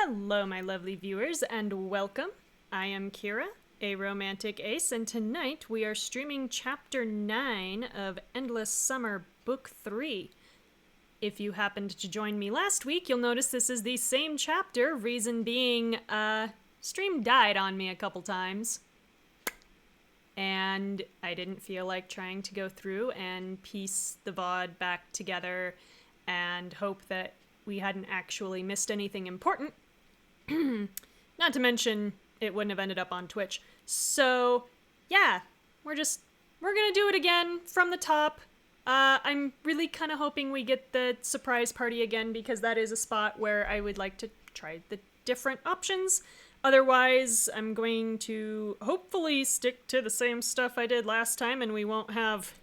Hello, my lovely viewers, and welcome. I am Kira, a romantic ace, and tonight we are streaming Chapter 9 of Endless Summer, Book 3. If you happened to join me last week, you'll notice this is the same chapter, reason being, stream died on me a couple times. And I didn't feel like trying to go through and piece the VOD back together and hope that we hadn't actually missed anything important. Not to mention, it wouldn't have ended up on Twitch. So, yeah, we're gonna do it again from the top. I'm really kind of hoping we get the surprise party again, because that is a spot where I would like to try the different options. Otherwise, I'm going to hopefully stick to the same stuff I did last time, and we won't have,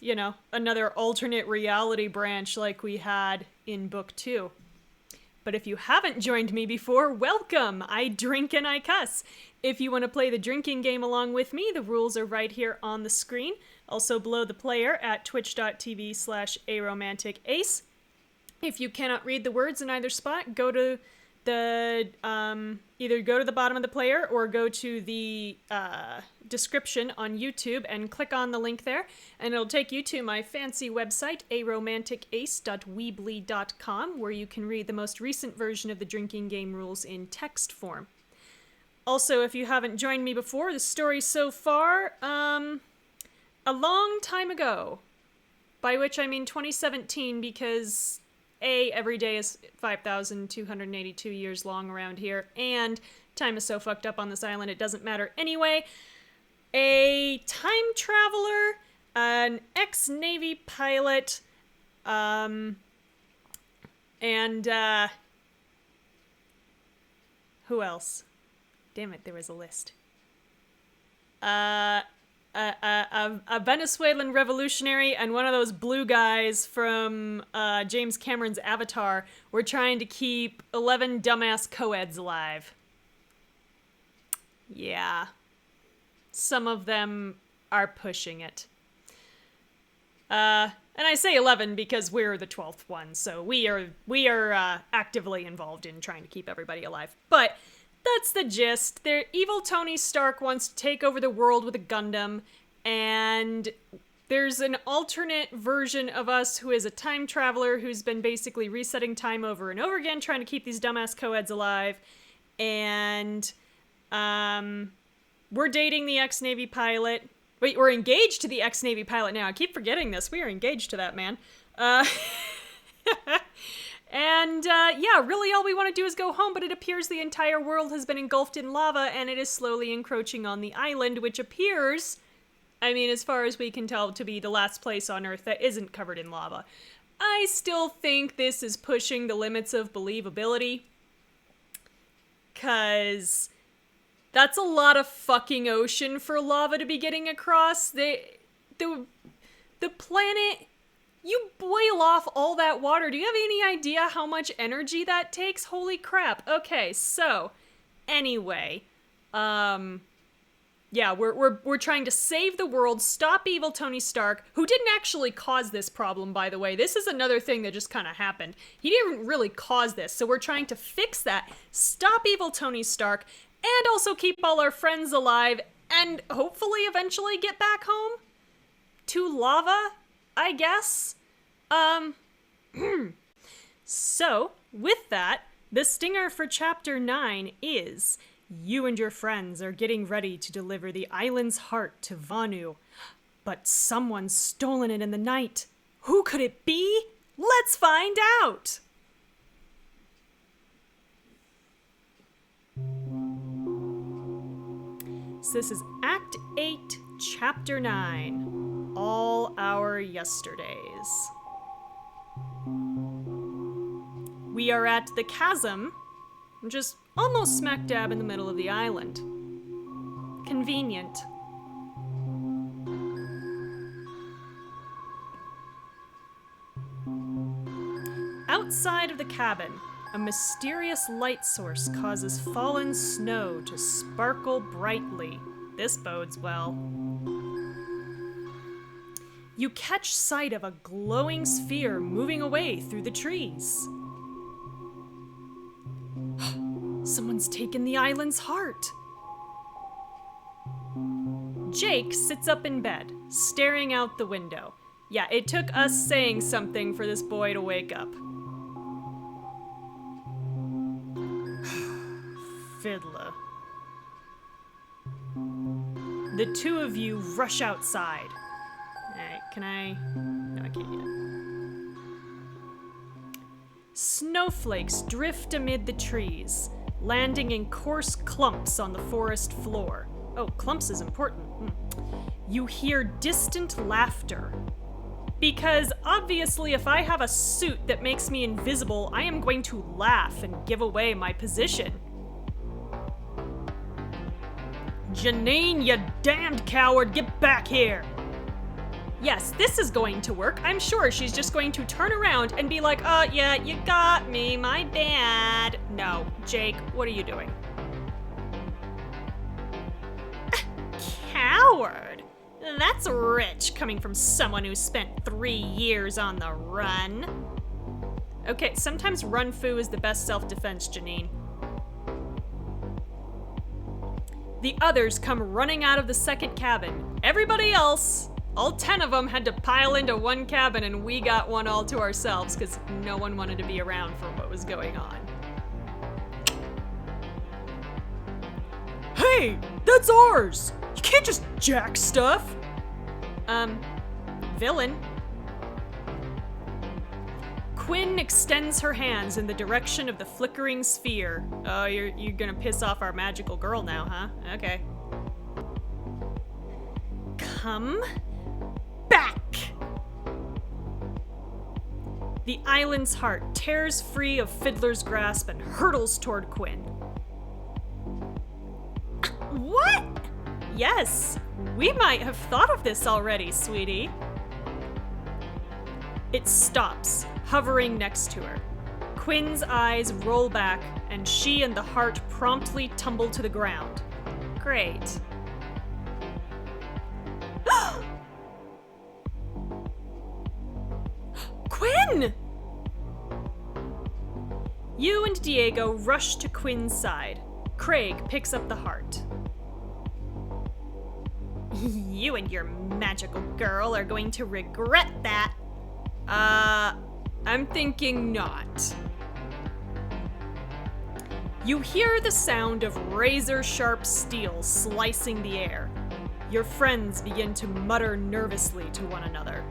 you know, another alternate reality branch like we had in Book 2. But if you haven't joined me before, welcome! I drink and I cuss. If you want to play the drinking game along with me, the rules are right here on the screen. Also below the player at twitch.tv/aromanticace. If you cannot read the words in either spot, go to the, either go to the bottom of the player or go to the description on YouTube and click on the link there, and it'll take you to my fancy website, aromanticace.weebly.com, where you can read the most recent version of the drinking game rules in text form. Also, if you haven't joined me before, the story so far, a long time ago, by which I mean 2017, because every day is 5,282 years long around here, and time is so fucked up on this island it doesn't matter anyway. A time traveler, an ex-Navy pilot, and, who else? Damn it, there was a list. A Venezuelan revolutionary and one of those blue guys from James Cameron's Avatar were trying to keep 11 dumbass co-eds alive. Yeah. Some of them are pushing it. And I say 11 because we're the 12th one, so we are actively involved in trying to keep everybody alive. But that's the gist. Evil Tony Stark wants to take over the world with a Gundam, and there's an alternate version of us who is a time traveler who's been basically resetting time over and over again, trying to keep these dumbass co-eds alive, and we're dating the ex-Navy pilot. Wait, we're engaged to the ex-Navy pilot now. I keep forgetting this. We are engaged to that man. And, yeah, really all we want to do is go home, but it appears the entire world has been engulfed in lava, and it is slowly encroaching on the island, which appears, I mean, as far as we can tell, to be the last place on Earth that isn't covered in lava. I still think this is pushing the limits of believability, 'cause that's a lot of fucking ocean for lava to be getting across. The planet... You boil off all that water. Do you have any idea how much energy that takes? Holy crap. Okay, so, anyway, yeah, we're trying to save the world, stop evil Tony Stark, who didn't actually cause this problem, by the way. This is another thing that just kind of happened. He didn't really cause this, so we're trying to fix that, stop evil Tony Stark, and also keep all our friends alive, and hopefully eventually get back home to lava, I guess. So, with that, the stinger for Chapter 9 is, you and your friends are getting ready to deliver the island's heart to Vanu, but someone's stolen it in the night. Who could it be? Let's find out! So this is Act 8, Chapter 9. All Our Yesterdays. We are at the chasm, just almost smack dab in the middle of the island. Convenient. Outside of the cabin, a mysterious light source causes fallen snow to sparkle brightly. This bodes well. You catch sight of a glowing sphere moving away through the trees. Someone's taken the island's heart. Jake sits up in bed, staring out the window. Yeah, it took us saying something for this boy to wake up. Fiddler. The two of you rush outside. Alright, can I? No, I can't yet. Snowflakes drift amid the trees, landing in coarse clumps on the forest floor. Oh, clumps is important. You hear distant laughter. Because obviously if I have a suit that makes me invisible, I am going to laugh and give away my position. Janine, you damned coward, get back here! Yes, this is going to work. I'm sure she's just going to turn around and be like, oh yeah, you got me, my bad. No, Jake, what are you doing? Coward? That's rich, coming from someone who spent 3 years on the run. Okay, sometimes run-fu is the best self-defense, Janine. The others come running out of the second cabin. Everybody else, all 10 of them, had to pile into one cabin, and we got one all to ourselves because no one wanted to be around for what was going on. Hey, that's ours! You can't just jack stuff! Villain. Quinn extends her hands in the direction of the flickering sphere. Oh, you're gonna piss off our magical girl now, huh? Okay. Come back! The island's heart tears free of Fiddler's grasp and hurtles toward Quinn. What? Yes, we might have thought of this already, sweetie. It stops, hovering next to her. Quinn's eyes roll back, and she and the heart promptly tumble to the ground. Great. Quinn! You and Diego rush to Quinn's side. Craig picks up the heart. You and your magical girl are going to regret that. I'm thinking not. You hear the sound of razor-sharp steel slicing the air. Your friends begin to mutter nervously to one another.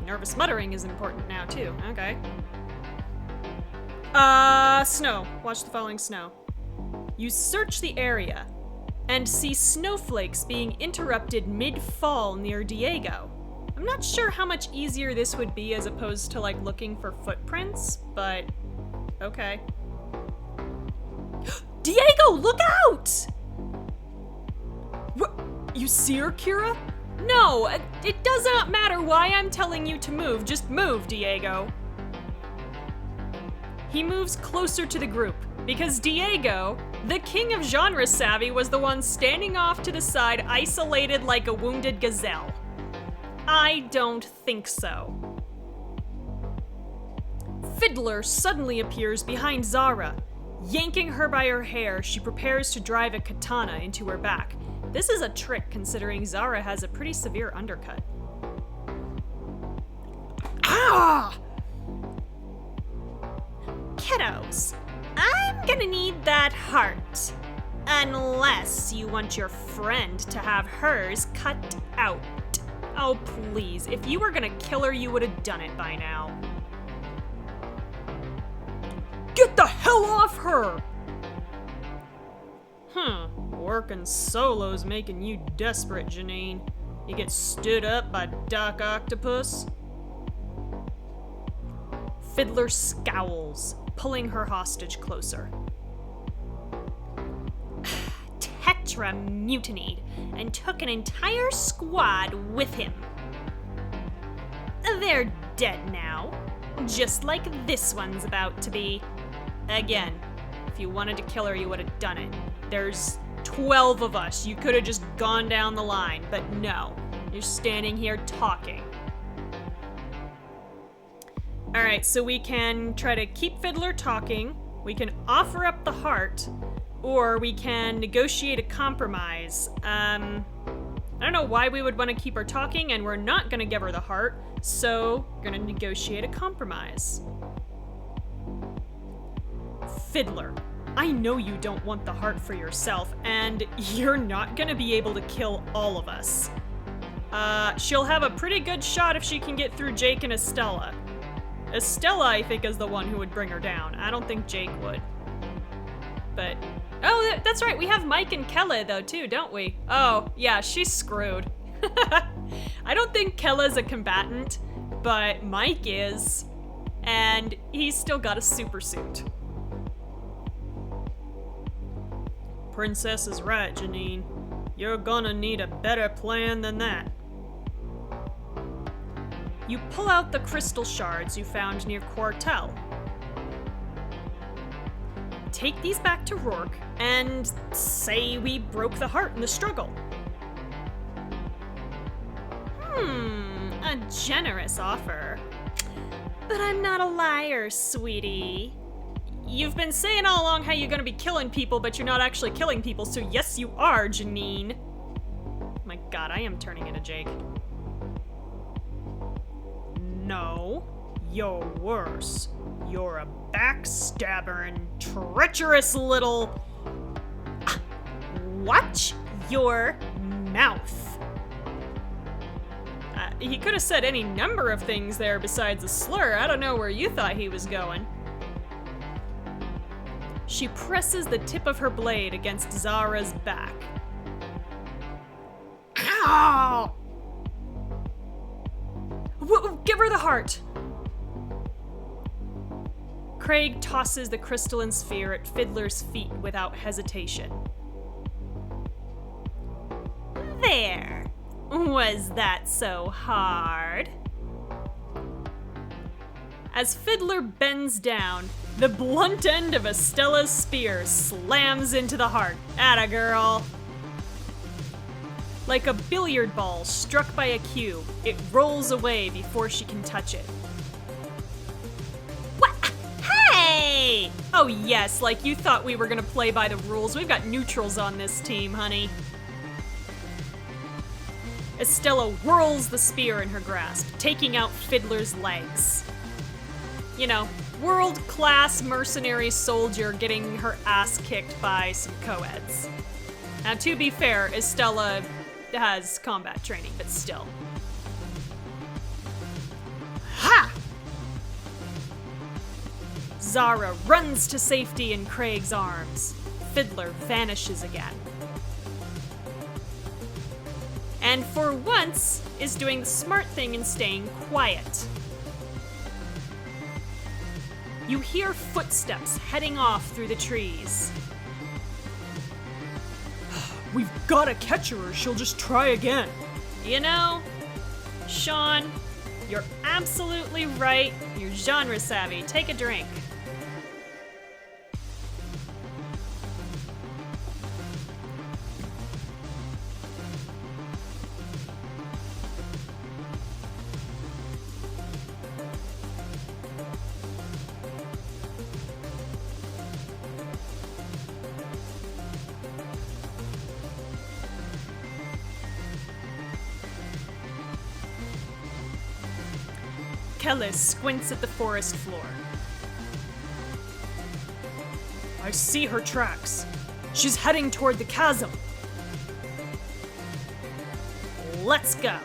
Nervous muttering is important now, too. Okay. Snow. Watch the falling snow. You search the area and see snowflakes being interrupted mid-fall near Diego. I'm not sure how much easier this would be as opposed to, like, looking for footprints, but okay. Diego, look out! What? You see her, Kira? No, it does not matter why I'm telling you to move. Just move, Diego. He moves closer to the group, because Diego, the king of genre savvy, was the one standing off to the side, isolated like a wounded gazelle. I don't think so. Fiddler suddenly appears behind Zara. Yanking her by her hair, she prepares to drive a katana into her back. This is a trick considering Zara has a pretty severe undercut. Ah! Kiddos, I'm gonna need that heart. Unless you want your friend to have hers cut out. Oh, please. If you were gonna kill her, you would have done it by now. Get the hell off her! Working solo's making you desperate, Janine. You get stood up by Doc Octopus? Fiddler scowls, pulling her hostage closer. Tetra mutinied and took an entire squad with him. They're dead now, just like this one's about to be. Again, if you wanted to kill her, you would have done it. There's 12 of us. You could have just gone down the line, but no. You're standing here talking. Alright, so we can try to keep Fiddler talking, We can offer up the heart, or we can negotiate a compromise. I don't know why we would want to keep her talking, and we're not going to give her the heart, so we're going to negotiate a compromise. Fiddler, I know you don't want the heart for yourself, and you're not going to be able to kill all of us. She'll have a pretty good shot if she can get through Jake and Estella. Estella, I think, is the one who would bring her down. I don't think Jake would. But, oh, that's right, we have Mike and Kelle, though, too, don't we? Oh, yeah, she's screwed. I don't think Kelle's a combatant, but Mike is, and he's still got a super suit. Princess is right, Janine. You're gonna need a better plan than that. You pull out the crystal shards you found near Quartel. Take these back to Rourke and say we broke the heart in the struggle. A generous offer. But I'm not a liar, sweetie. You've been saying all along how you're gonna be killing people, but you're not actually killing people, so yes you are, Janine. My god, I am turning into Jake. No, you're worse. You're a backstabber and treacherous little... Watch your mouth. He could have said any number of things there besides a slur. I don't know where you thought he was going. She presses the tip of her blade against Zara's back. Ow! Give her the heart! Craig tosses the crystalline sphere at Fiddler's feet without hesitation. There! Was that so hard? As Fiddler bends down, the blunt end of Estella's spear slams into the heart. Atta girl! Like a billiard ball struck by a cue, it rolls away before she can touch it. What? Hey! Oh yes, like you thought we were gonna play by the rules. We've got neutrals on this team, honey. Estella whirls the spear in her grasp, taking out Fiddler's legs. You know, world-class mercenary soldier getting her ass kicked by some co-eds. Now, to be fair, Estella has combat training, but still. Ha! Zara runs to safety in Craig's arms. Fiddler vanishes again. And for once, is doing the smart thing and staying quiet. You hear footsteps heading off through the trees. We've gotta catch her or she'll just try again. You know, Sean, you're absolutely right. You're genre savvy. Take a drink. Kellis squints at the forest floor. I see her tracks. She's heading toward the chasm. Let's go.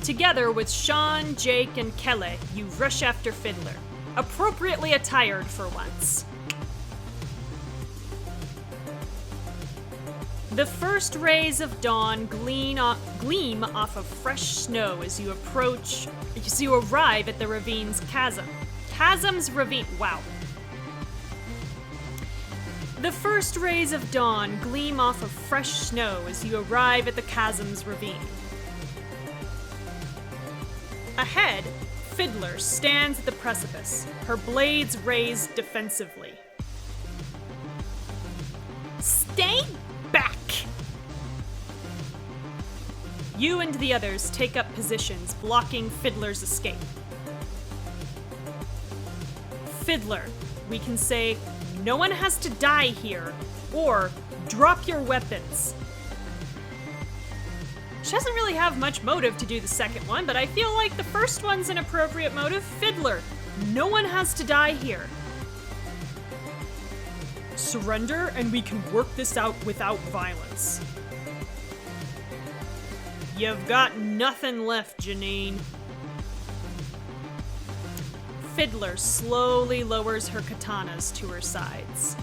Together with Sean, Jake, and Kelle, you rush after Fiddler, appropriately attired for once. The first rays of dawn gleam off of fresh snow as you arrive at the ravine's chasm. Chasm's ravine, wow. The first rays of dawn gleam off of fresh snow as you arrive at the chasm's ravine. Ahead, Fiddler stands at the precipice, her blades raised defensively. Stay back! You and the others take up positions, blocking Fiddler's escape. Fiddler, we can say, no one has to die here, or drop your weapons. She doesn't really have much motive to do the second one, but I feel like the first one's an appropriate motive. Fiddler, no one has to die here. Surrender and we can work this out without violence. You've got nothing left, Janine. Fiddler slowly lowers her katanas to her sides.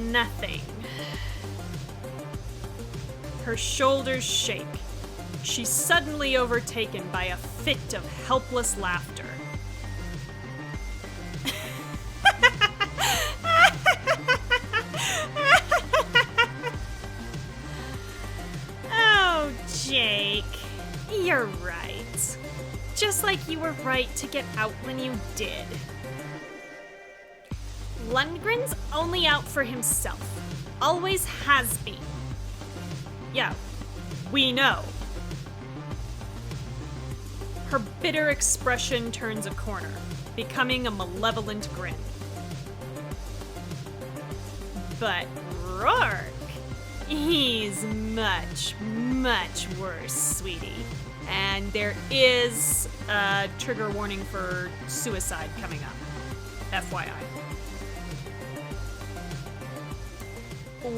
Nothing. Her shoulders shake. She's suddenly overtaken by a fit of helpless laughter. Oh, Jake, you're right. Just like you were right to get out when you did. Lundgren's only out for himself. Always has been. Yeah, we know. Her bitter expression turns a corner, becoming a malevolent grin. But Rourke, he's much, much worse, sweetie. And there is a trigger warning for suicide coming up. FYI.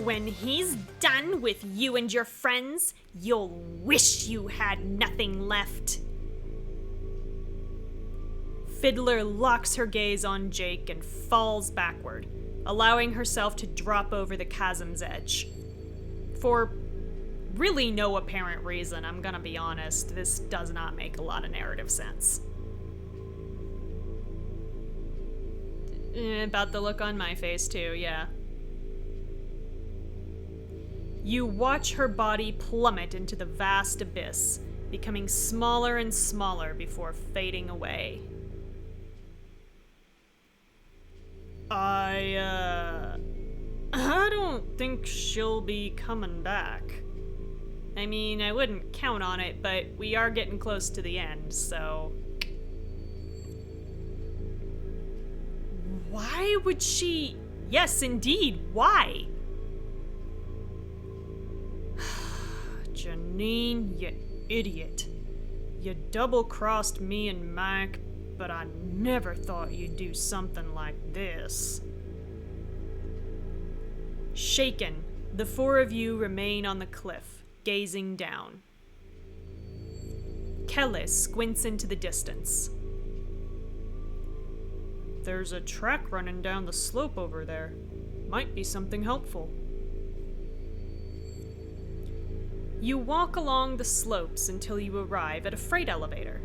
When he's done with you and your friends, you'll wish you had nothing left. Fiddler locks her gaze on Jake and falls backward, allowing herself to drop over the chasm's edge. For really no apparent reason, I'm gonna be honest, this does not make a lot of narrative sense. About the look on my face too, yeah. You watch her body plummet into the vast abyss, becoming smaller and smaller before fading away. I don't think she'll be coming back. I mean, I wouldn't count on it, but we are getting close to the end, so... Why would she... Yes, indeed, why? Janine, you idiot. You double-crossed me and Mike, but I never thought you'd do something like this. Shaken, the four of you remain on the cliff, gazing down. Kellis squints into the distance. There's a track running down the slope over there. Might be something helpful. You walk along the slopes until you arrive at a freight elevator.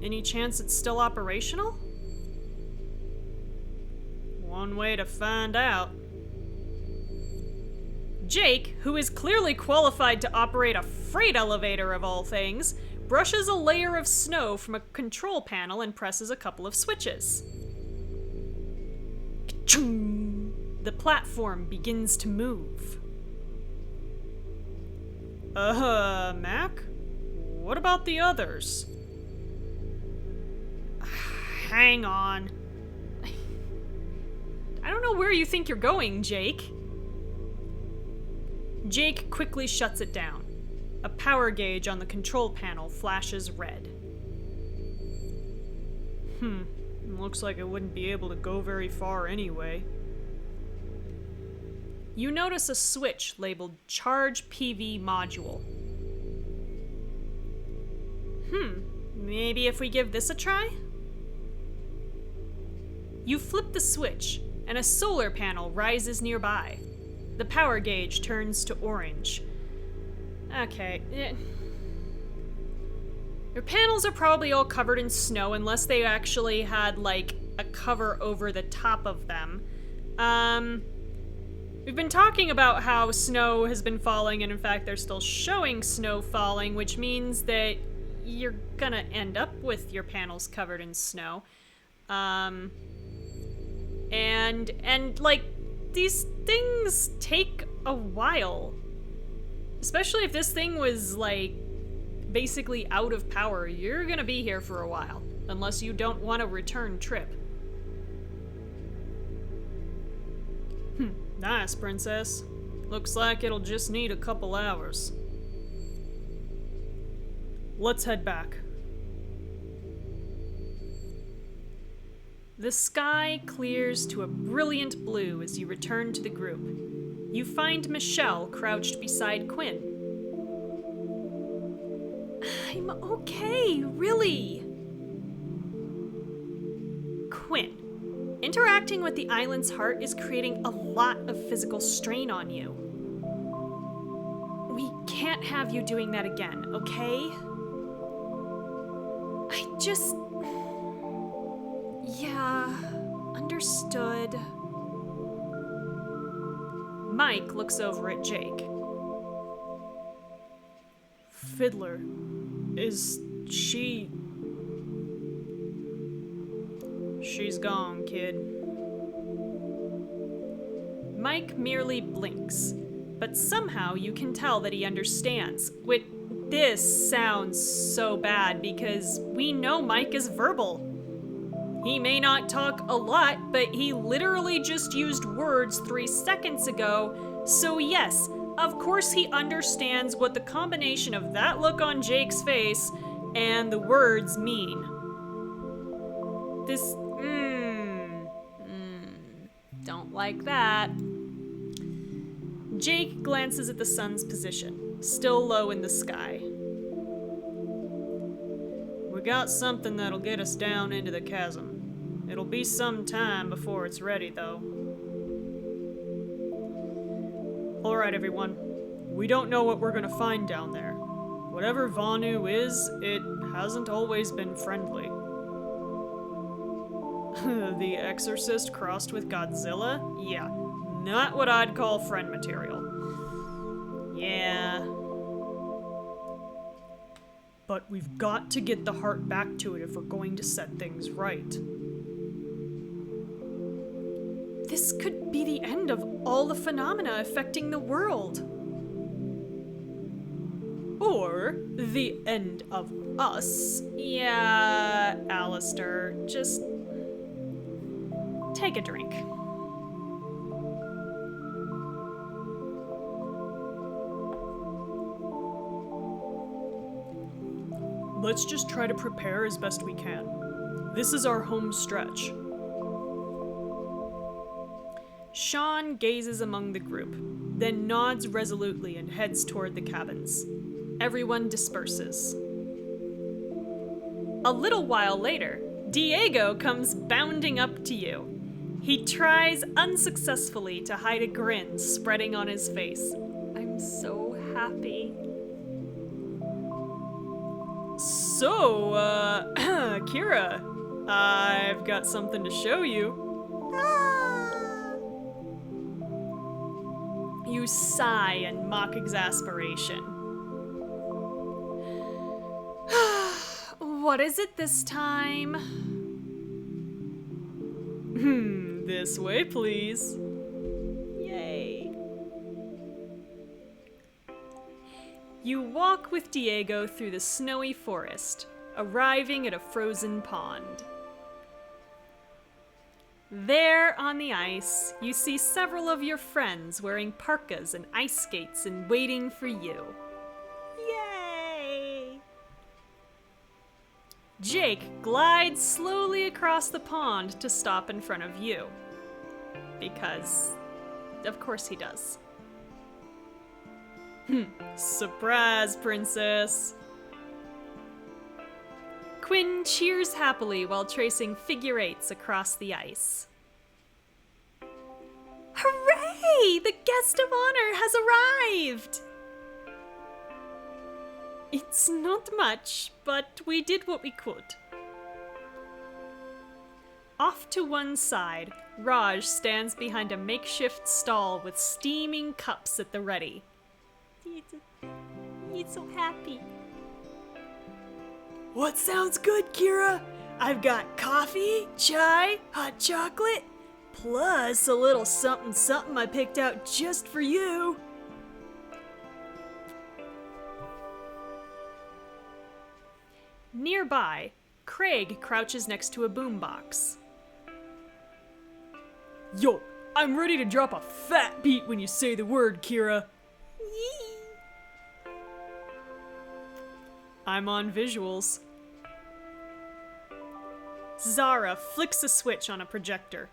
Any chance it's still operational? One way to find out. Jake, who is clearly qualified to operate a freight elevator of all things, brushes a layer of snow from a control panel and presses a couple of switches. Ka-chung! The platform begins to move. Mac? What about the others? Hang on. I don't know where you think you're going, Jake. Jake quickly shuts it down. A power gauge on the control panel flashes red. Looks like it wouldn't be able to go very far anyway. You notice a switch labeled Charge PV Module. Maybe if we give this a try? You flip the switch, and a solar panel rises nearby. The power gauge turns to orange. Okay. Your panels are probably all covered in snow unless they actually had, like, a cover over the top of them. We've been talking about how snow has been falling, and in fact they're still showing snow falling, which means that you're gonna end up with your panels covered in snow. And like, these things take a while. Especially if this thing was, like, basically out of power, you're gonna be here for a while. Unless you don't want a return trip. Nice, princess. Looks like it'll just need a couple hours. Let's head back. The sky clears to a brilliant blue as you return to the group. You find Michelle crouched beside Quinn. I'm okay, really. Quinn, interacting with the island's heart is creating a lot of physical strain on you. We can't have you doing that again, okay? Yeah, understood. Mike looks over at Jake. Fiddler, is she... She's gone, kid. Mike merely blinks, but somehow you can tell that he understands. This sounds so bad because we know Mike is verbal. He may not talk a lot, but he literally just used words 3 seconds ago, so yes, of course he understands what the combination of that look on Jake's face and the words mean. Don't like that. Jake glances at the sun's position, still low in the sky. We got something that'll get us down into the chasm. It'll be some time before it's ready, though. Alright, everyone. We don't know what we're gonna find down there. Whatever Vanu is, it hasn't always been friendly. The Exorcist crossed with Godzilla? Yeah, not what I'd call friend material. Yeah. But we've got to get the heart back to it if we're going to set things right. This could be the end of all the phenomena affecting the world. Or the end of us. Yeah, Aleister, just take a drink. Let's just try to prepare as best we can. This is our home stretch. Sean gazes among the group, then nods resolutely and heads toward the cabins. Everyone disperses. A little while later, Diego comes bounding up to you. He tries unsuccessfully to hide a grin spreading on his face. I'm so happy. So, Kira, I've got something to show you. You sigh and mock exasperation. What is it this time? This way, please. Yay. You walk with Diego through the snowy forest, arriving at a frozen pond. There on the ice, you see several of your friends wearing parkas and ice skates and waiting for you. Yay! Jake glides slowly across the pond to stop in front of you. Because, of course he does. Surprise, princess! Quinn cheers happily while tracing figure eights across the ice. Hooray! The guest of honor has arrived! It's not much, but we did what we could. Off to one side, Raj stands behind a makeshift stall with steaming cups at the ready. He's so happy. What sounds good, Kira? I've got coffee, chai, hot chocolate, plus a little something I picked out just for you. Nearby, Craig crouches next to a boombox. Yo, I'm ready to drop a fat beat when you say the word, Kira. I'm on visuals. Zara flicks a switch on a projector.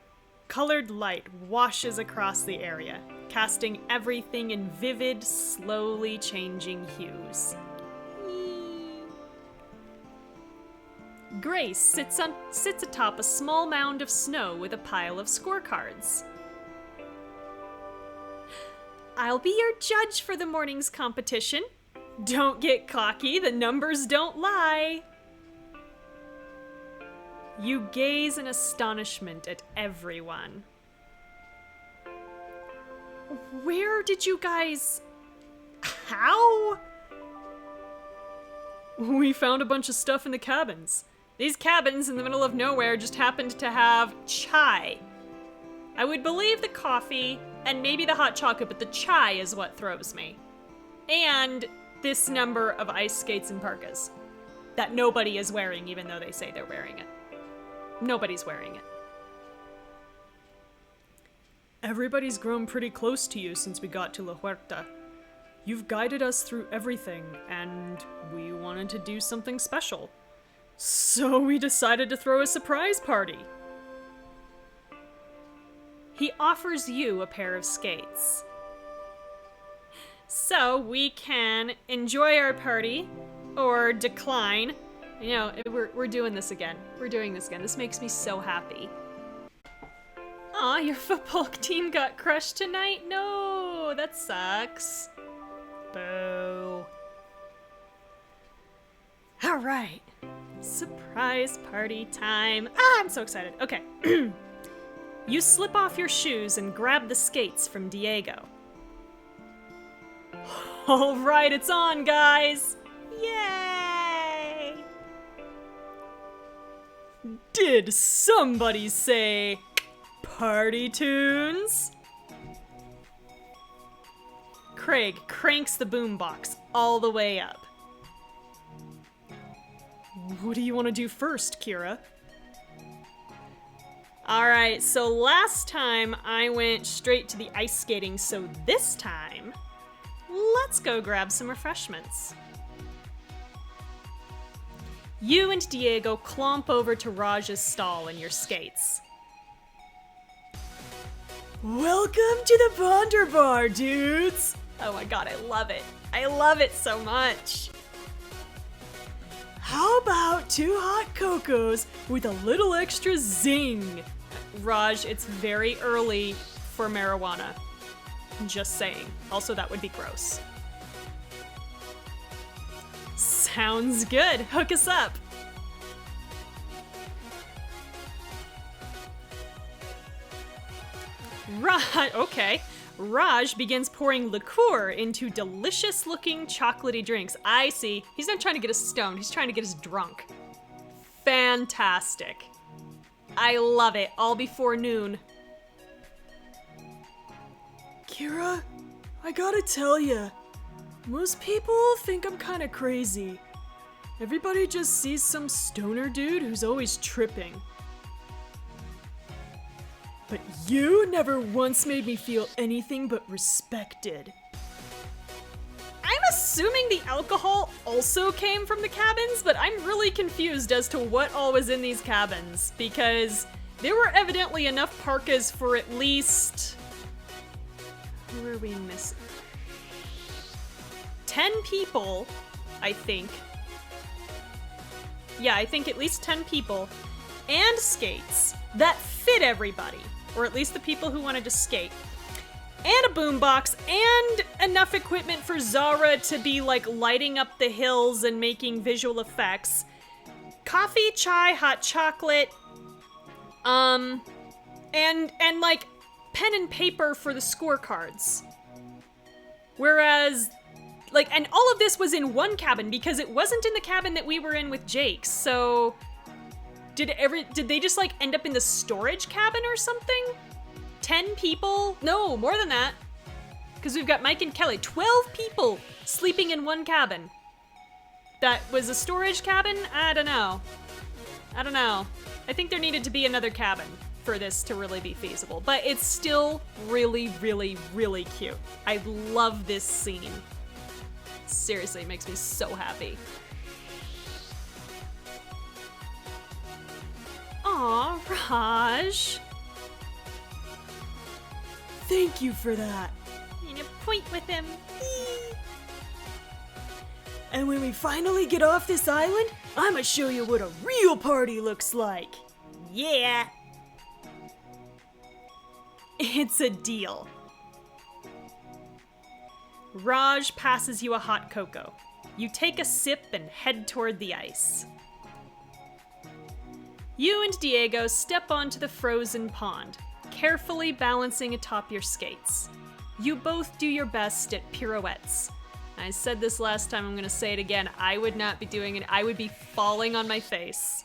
Colored light washes across the area, casting everything in vivid, slowly changing hues. Grace sits atop a small mound of snow with a pile of scorecards. I'll be your judge for the morning's competition. Don't get cocky, the numbers don't lie. You gaze in astonishment at everyone. Where did you guys... How? We found a bunch of stuff in the cabins. These cabins in the middle of nowhere just happened to have chai. I would believe the coffee and maybe the hot chocolate, but the chai is what throws me. And this number of ice skates and parkas that nobody is wearing, even though they say they're wearing it. Nobody's wearing it. Everybody's grown pretty close to you since we got to La Huerta. You've guided us through everything, and we wanted to do something special. So we decided to throw a surprise party. He offers you a pair of skates. So we can enjoy our party, or decline. You know, we're doing this again. We're doing this again. This makes me so happy. Aw, your football team got crushed tonight? No, that sucks. Boo. All right. Surprise party time. Ah, I'm so excited. Okay. You slip off your shoes and grab the skates from Diego. All right, it's on, guys. Yay! Did somebody say party tunes? Craig cranks the boombox all the way up. What do you want to do first, Kira? Alright, so last time I went straight to the ice skating, so this time, let's go grab some refreshments. You and Diego clomp over to Raj's stall in your skates. Welcome to the Bonder Bar, dudes! Oh my god, I love it. I love it so much. How about 2 hot cocos with a little extra zing? Raj, it's very early for marijuana. Just saying. Also, that would be gross. Sounds good. Hook us up. Okay. Raj begins pouring liqueur into delicious-looking chocolatey drinks. I see. He's not trying to get us stoned. He's trying to get us drunk. Fantastic. I love it. All before noon. Kira, I gotta tell ya, most people think I'm kinda crazy. Everybody just sees some stoner dude who's always tripping. But you never once made me feel anything but respected. I'm assuming the alcohol also came from the cabins, but I'm really confused as to what all was in these cabins, because there were evidently enough parkas for at least... Who are we missing? 10 people, I think. Yeah, I think at least 10 people, and skates that fit everybody, or at least the people who wanted to skate, and a boombox, and enough equipment for Zara to be like lighting up the hills and making visual effects. Coffee, chai, hot chocolate, and like pen and paper for the scorecards. Whereas, like, and all of this was in one cabin because it wasn't in the cabin that we were in with Jake. So did they just like end up in the storage cabin or something? 10 people? No, more than that. Because we've got Mike and Kelly. 12 people sleeping in one cabin. that was a storage cabin? I don't know. I think there needed to be another cabin for this to really be feasible, but it's still really, really, really cute. I love this scene. Seriously, it makes me so happy. Aw, Raj. Thank you for that. I'm gonna point with him. And when we finally get off this island, I'ma show you what a real party looks like. Yeah. It's a deal. Raj passes you a hot cocoa. You take a sip and head toward the ice. You and Diego step onto the frozen pond, carefully balancing atop your skates. You both do your best at pirouettes. I said this last time, I'm gonna say it again. I would not be doing it. I would be falling on my face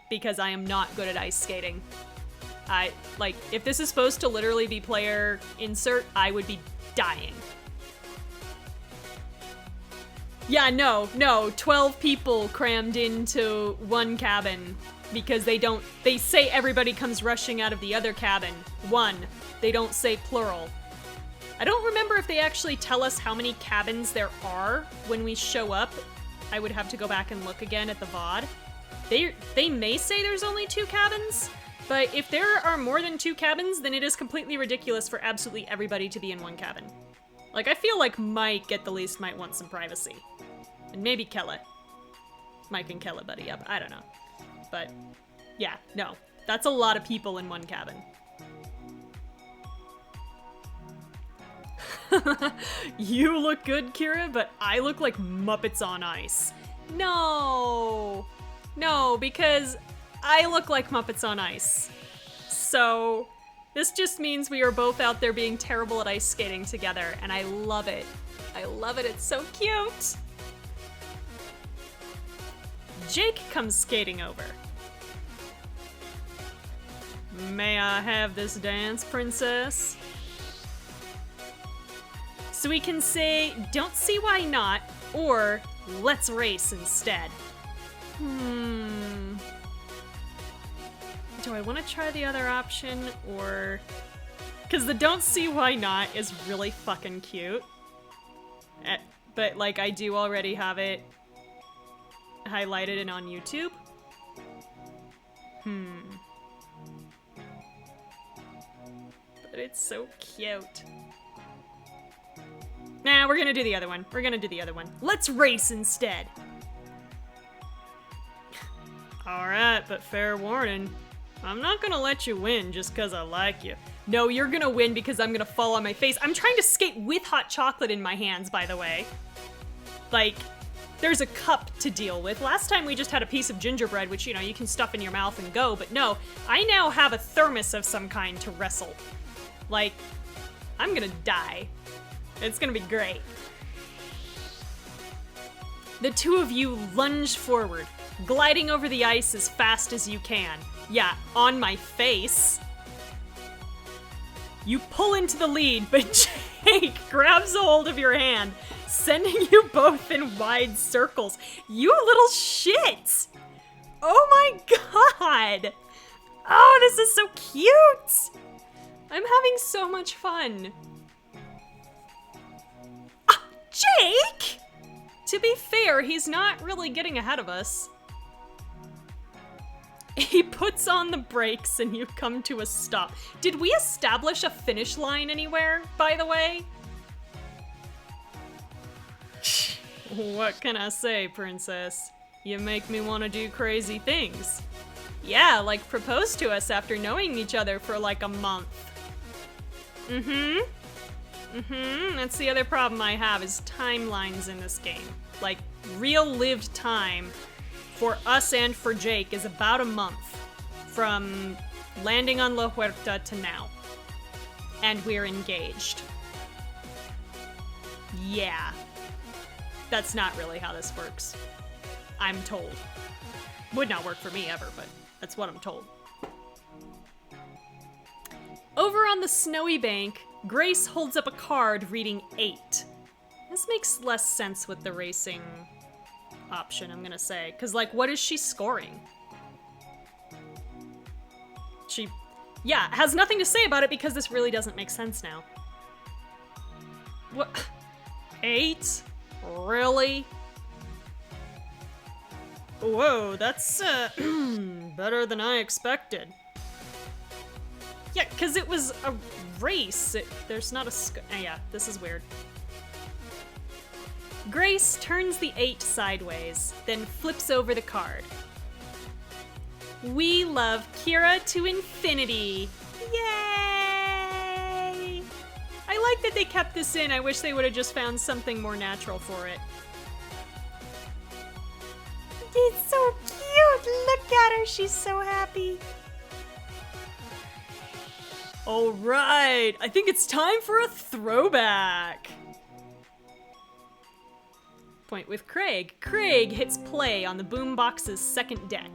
because I am not good at ice skating. If this is supposed to literally be player insert, I would be dying. Yeah, no, 12 people crammed into one cabin because they say everybody comes rushing out of the other cabin. One, they don't say plural. I don't remember if they actually tell us how many cabins there are when we show up. I would have to go back and look again at the VOD. They may say there's only 2 cabins, but if there are more than 2 cabins, then it is completely ridiculous for absolutely everybody to be in one cabin. Like, I feel like Mike, at the least, might want some privacy. And maybe Kella. Mike and Kella buddy up, I don't know. But, yeah, no. That's a lot of people in one cabin. You look good, Kira, but I look like Muppets on Ice. No, because I look like Muppets on Ice. So this just means we are both out there being terrible at ice skating together, and I love it. It's so cute. Jake comes skating over. May I have this dance, princess? So we can say, don't see why not, or let's race instead. Do I want to try the other option, or... Because the don't see why not is really fucking cute. But, like, I do already have it highlighted and on YouTube. But it's so cute. Nah, we're gonna do the other one. Let's race instead. Alright, but fair warning. I'm not gonna let you win just because I like you. No, you're gonna win because I'm gonna fall on my face. I'm trying to skate with hot chocolate in my hands, by the way. Like, there's a cup to deal with. Last time we just had a piece of gingerbread, which, you know, you can stuff in your mouth and go, but no, I now have a thermos of some kind to wrestle. Like, I'm gonna die. It's gonna be great. The two of you lunge forward, gliding over the ice as fast as you can. Yeah, on my face. You pull into the lead, but Jake grabs a hold of your hand, sending you both in wide circles. You little shit! Oh my god! Oh, this is so cute! I'm having so much fun. Jake! To be fair, he's not really getting ahead of us. He puts on the brakes and you come to a stop. Did we establish a finish line anywhere, by the way? What can I say, princess? You make me want to do crazy things. Yeah, like propose to us after knowing each other for like a month. That's the other problem I have is timelines in this game. Like, real lived time for us and for Jake is about a month from landing on La Huerta to now. And we're engaged. Yeah. That's not really how this works. I'm told. Would not work for me ever, but that's what I'm told. Over on the snowy bank, Grace holds up a card reading 8. This makes less sense with the racing option, I'm gonna say. Because, like, what is she scoring? Yeah, has nothing to say about it because this really doesn't make sense now. What? 8? Really? Whoa, that's, better than I expected. Yeah, because it was a race. There's not a yeah, this is weird. Grace turns the 8 sideways, then flips over the card. We love Kira to infinity. Yay! I like that they kept this in. I wish they would have just found something more natural for it. It's so cute! Look at her, she's so happy. Alright, I think it's time for a throwback. Point with Craig. Craig hits play on the boombox's second deck.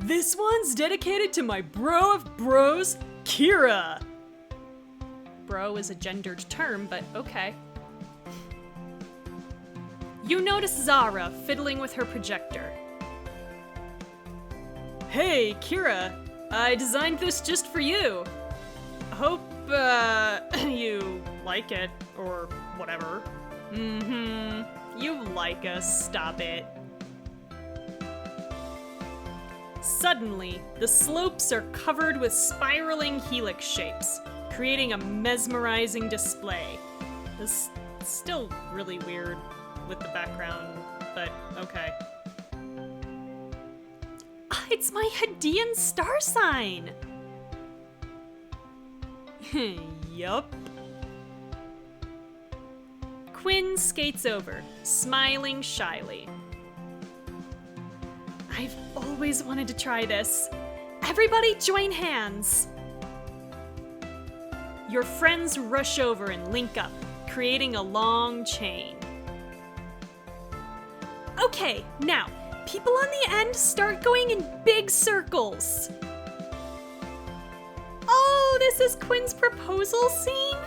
This one's dedicated to my bro of bros, Kira. Bro is a gendered term, but okay. You notice Zara fiddling with her projector. Hey, Kira, I designed this just for you. Hope, you like it, or whatever. You like us, stop it. Suddenly, the slopes are covered with spiraling helix shapes, creating a mesmerizing display. This is still really weird with the background, but okay. It's my Hadean star sign! Yup. Quinn skates over, smiling shyly. I've always wanted to try this. Everybody join hands! Your friends rush over and link up, creating a long chain. Okay, now, people on the end start going in big circles. Oh, this is Quinn's proposal scene?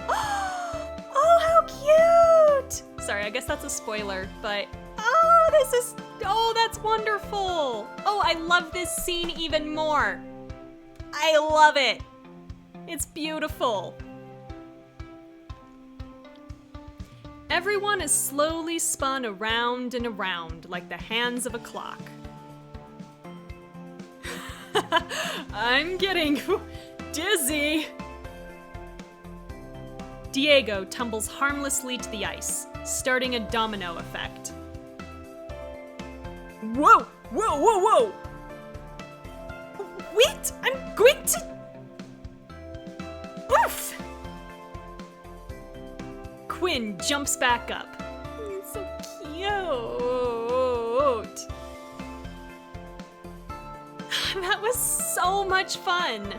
Oh, how cute! Sorry, I guess that's a spoiler, but oh, that's wonderful! Oh, I love this scene even more. I love it. It's beautiful. Everyone is slowly spun around and around like the hands of a clock. I'm getting dizzy. Diego tumbles harmlessly to the ice, starting a domino effect. Whoa! Whoa, whoa, whoa! Wait! I'm going to... Oof! Quinn jumps back up. It's so cute! That was so much fun!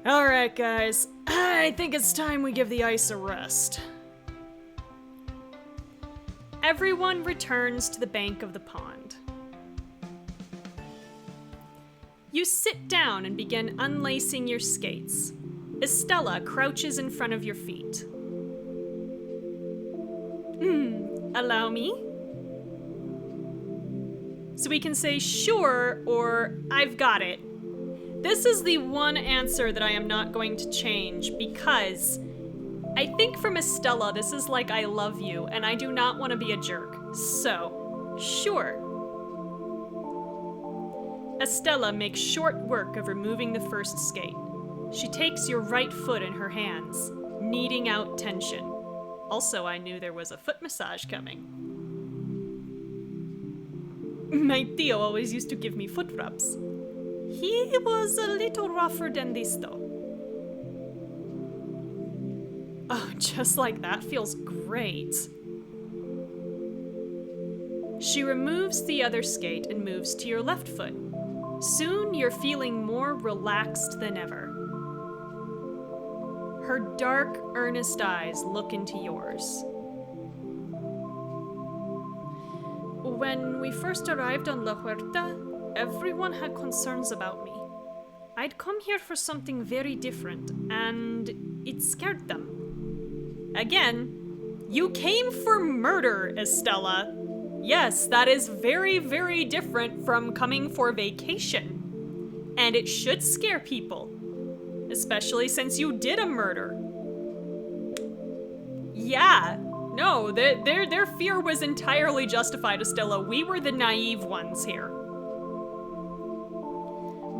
Alright, guys. I think it's time we give the ice a rest. Everyone returns to the bank of the pond. You sit down and begin unlacing your skates. Estella crouches in front of your feet. Allow me? So we can say sure or I've got it. This is the one answer that I am not going to change because I think from Estella this is like I love you and I do not want to be a jerk. So, sure. Estella makes short work of removing the first skate. She takes your right foot in her hands, kneading out tension. Also, I knew there was a foot massage coming. My Tio always used to give me foot rubs. He was a little rougher than this, though. Oh, just like that feels great. She removes the other skate and moves to your left foot. Soon, you're feeling more relaxed than ever. Her dark, earnest eyes look into yours. When we first arrived on La Huerta, everyone had concerns about me. I'd come here for something very different, and it scared them. Again, You came for murder, Estella. Yes, that is very, very different from coming for vacation. And it should scare people. Especially since you did a murder. Yeah. No, their fear was entirely justified, Estella. We were the naive ones here.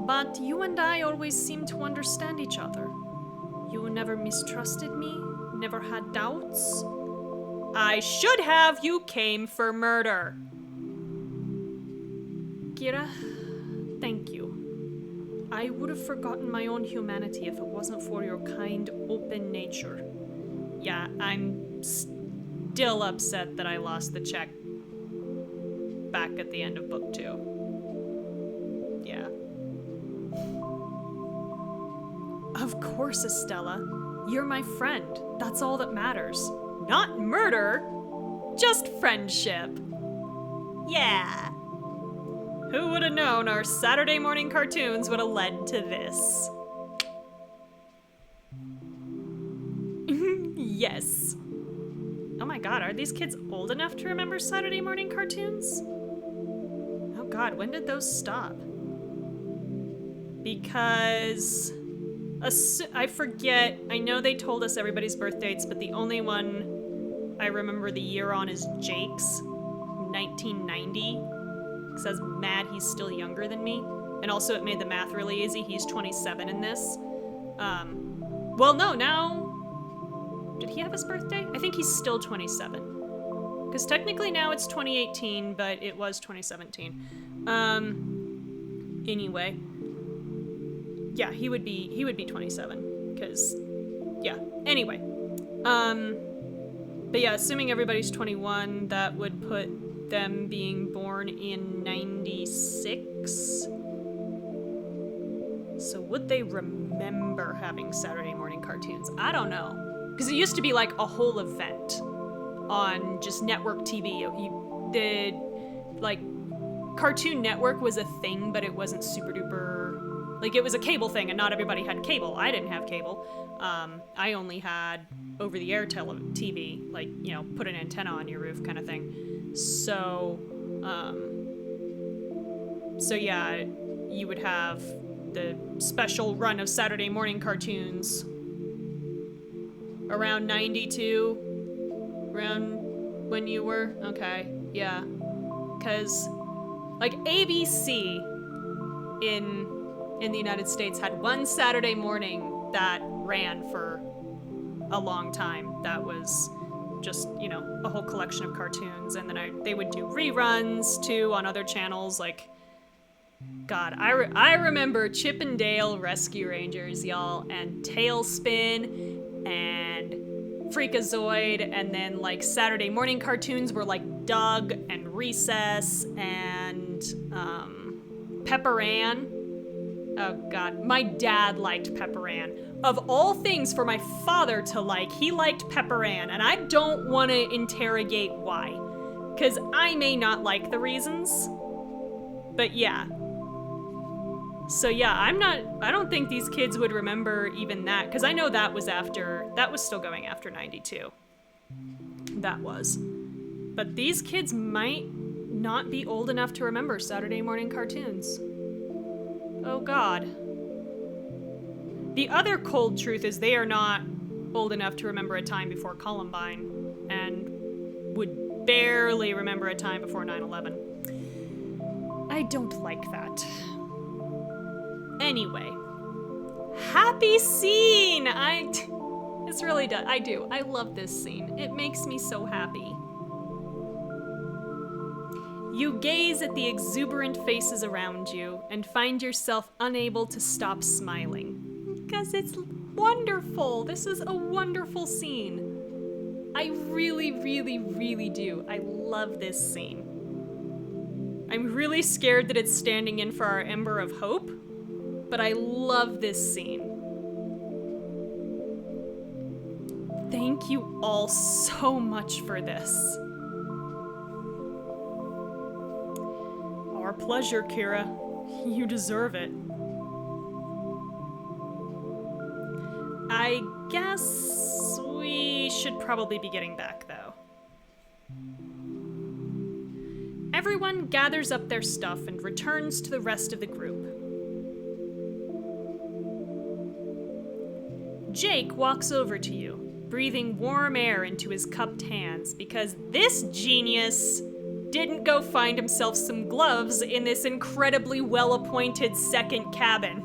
But you and I always seemed to understand each other. You never mistrusted me, never had doubts. I should have. You came for murder. Kira, thank you. I would have forgotten my own humanity if it wasn't for your kind, open nature. Yeah, I'm still upset that I lost the check back at the end of book 2. Yeah. Of course, Estella. You're my friend. That's all that matters. Not murder, just friendship. Yeah. Who would have known our Saturday morning cartoons would have led to this? Yes. Oh my god, are these kids old enough to remember Saturday morning cartoons? Oh god, when did those stop? Because I forget, I know they told us everybody's birth dates, but the only one I remember the year on is Jake's, 1990. Because I was mad he's still younger than me. And also it made the math really easy, he's 27 in this. Well, no, now... Did he have his birthday? I think he's still 27. Because technically now it's 2018, but it was 2017. Anyway. Yeah, he would be 27. Because, yeah. Anyway. But yeah, assuming everybody's 21, that would put them being born in 96. So would they remember having Saturday morning cartoons? I don't know. Because it used to be like a whole event on just network TV. Cartoon Network was a thing, but it wasn't super duper. Like, it was a cable thing, and not everybody had cable. I didn't have cable. I only had over-the-air TV, like, you know, put an antenna on your roof kind of thing. So yeah, you would have the special run of Saturday morning cartoons around 92, around when you were? Okay, yeah. Because, like, ABC in the United States had one Saturday morning that ran for a long time. That was just, you know, a whole collection of cartoons. And then they would do reruns, too, on other channels, like... God, I remember Chip and Dale Rescue Rangers, y'all, and Tailspin, and Freakazoid, and then, like, Saturday morning cartoons were, like, Doug and Recess, and, Pepper Ann. Oh, God. My dad liked Pepper Ann. Of all things for my father to like, he liked Pepper Ann, and I don't want to interrogate why. Because I may not like the reasons. But yeah. So yeah, I don't think these kids would remember even that, because I know that was still going after 92. That was. But these kids might not be old enough to remember Saturday morning cartoons. Oh God. The other cold truth is they are not old enough to remember a time before Columbine, and would barely remember a time before 9/11. I don't like that. Anyway. Happy scene! This really does. I do. I love this scene. It makes me so happy. You gaze at the exuberant faces around you and find yourself unable to stop smiling. Because it's wonderful. This is a wonderful scene. I really, really, really do. I love this scene. I'm really scared that it's standing in for our Ember of Hope, but I love this scene. Thank you all so much for this. Our pleasure, Kira. You deserve it. I guess we should probably be getting back, though. Everyone gathers up their stuff and returns to the rest of the group. Jake walks over to you, breathing warm air into his cupped hands, because this genius didn't go find himself some gloves in this incredibly well-appointed second cabin.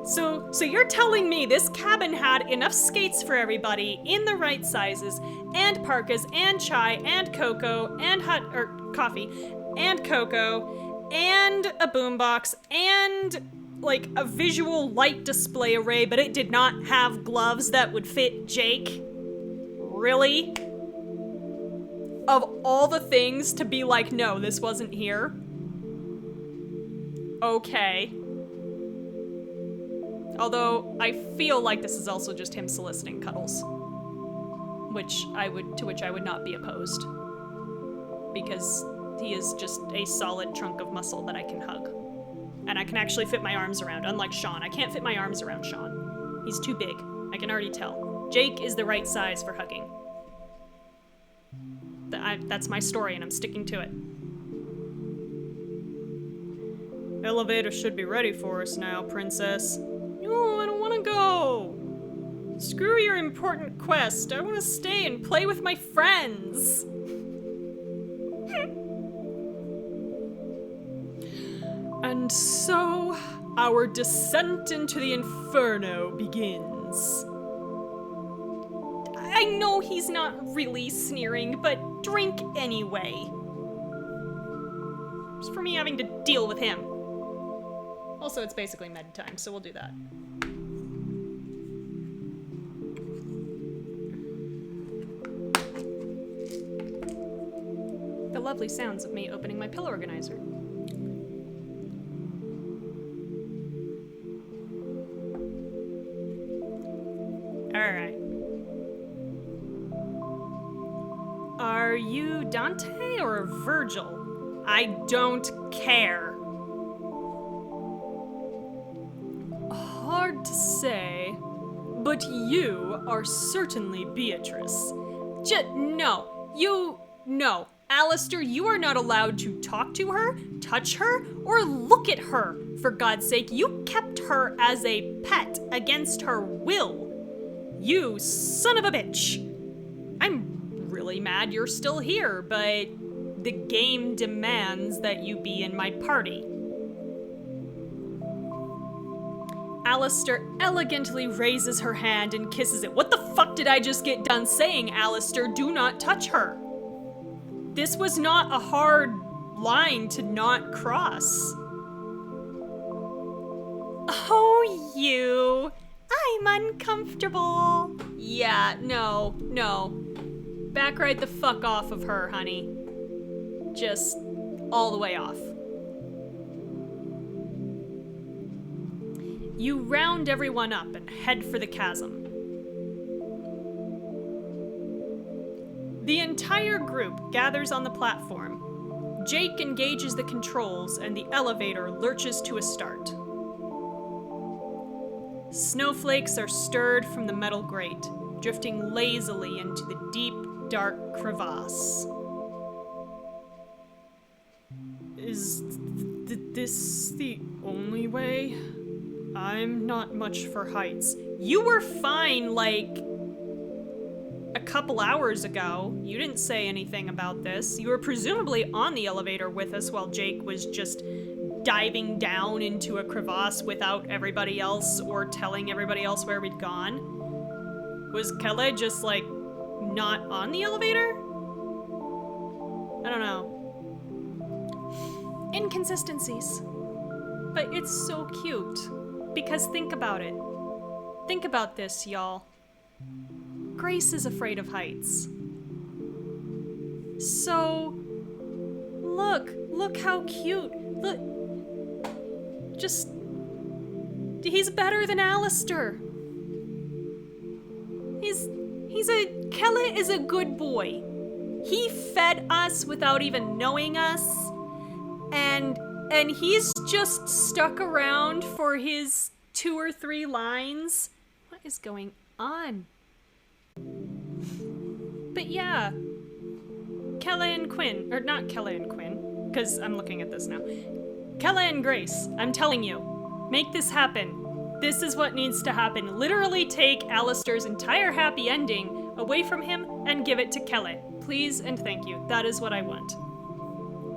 So you're telling me this cabin had enough skates for everybody in the right sizes, and parkas, and chai, and cocoa, and coffee, and cocoa, and a boombox, and like a visual light display array, but it did not have gloves that would fit Jake? Really? Of all the things to be like, no, this wasn't here? Okay. Although, I feel like this is also just him soliciting cuddles. To which I would not be opposed. Because he is just a solid trunk of muscle that I can hug. And I can actually fit my arms around, unlike Sean. I can't fit my arms around Sean. He's too big. I can already tell. Jake is the right size for hugging. That's my story, and I'm sticking to it. Elevator should be ready for us now, princess. No, I don't want to go. Screw your important quest. I want to stay and play with my friends. And so, our descent into the inferno begins. I know he's not really sneering, but drink anyway. Just for me having to deal with him. Also, it's basically med time, so we'll do that. The lovely sounds of me opening my pill organizer. Alright. Are you Dante or Virgil? I don't care. Hard to say, but you are certainly Beatrice. No. Aleister, you are not allowed to talk to her, touch her, or look at her. For God's sake, you kept her as a pet against her will. You son of a bitch. I'm really mad you're still here, but the game demands that you be in my party. Aleister elegantly raises her hand and kisses it. What the fuck did I just get done saying, Aleister? Do not touch her. This was not a hard line to not cross. Oh, you. I'm uncomfortable. Yeah, no. Back right the fuck off of her, honey. Just all the way off. You round everyone up and head for the chasm. The entire group gathers on the platform. Jake engages the controls and the elevator lurches to a start. Snowflakes are stirred from the metal grate, drifting lazily into the deep, dark crevasse. Is this the only way? I'm not much for heights. You were fine, like, a couple hours ago. You didn't say anything about this. You were presumably on the elevator with us while Jake was just diving down into a crevasse without everybody else or telling everybody else where we'd gone. Was Kelle just, like, not on the elevator? I don't know. Inconsistencies. But it's so cute. Because think about it. Think about this, y'all. Grace is afraid of heights. So, look how cute. Look. He's better than Aleister. Kelle is a good boy. He fed us without even knowing us. And he's just stuck around for his 2 or 3 lines. What is going on? But yeah, Kella and Quinn, or not Kella and Quinn, because I'm looking at this now. Kella and Grace, I'm telling you, make this happen. This is what needs to happen. Literally take Aleister's entire happy ending away from him and give it to Kella. Please and thank you. That is what I want.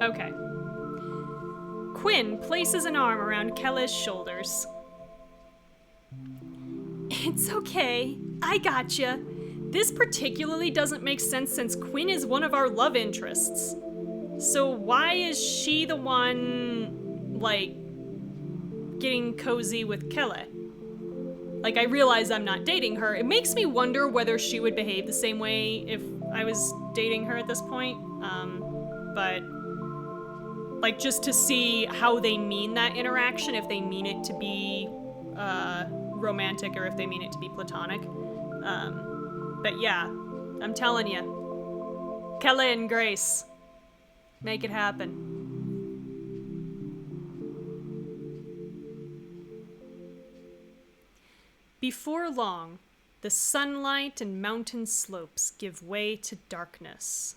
Okay. Quinn places an arm around Kella's shoulders. It's okay. I gotcha. This particularly doesn't make sense since Quinn is one of our love interests. So why is she the one, like, getting cozy with Kella? Like, I realize I'm not dating her. It makes me wonder whether she would behave the same way if I was dating her at this point. But, like, just to see how they mean that interaction, if they mean it to be, romantic or if they mean it to be platonic. But yeah, I'm telling you, Kella and Grace, make it happen. Before long, the sunlight and mountain slopes give way to darkness.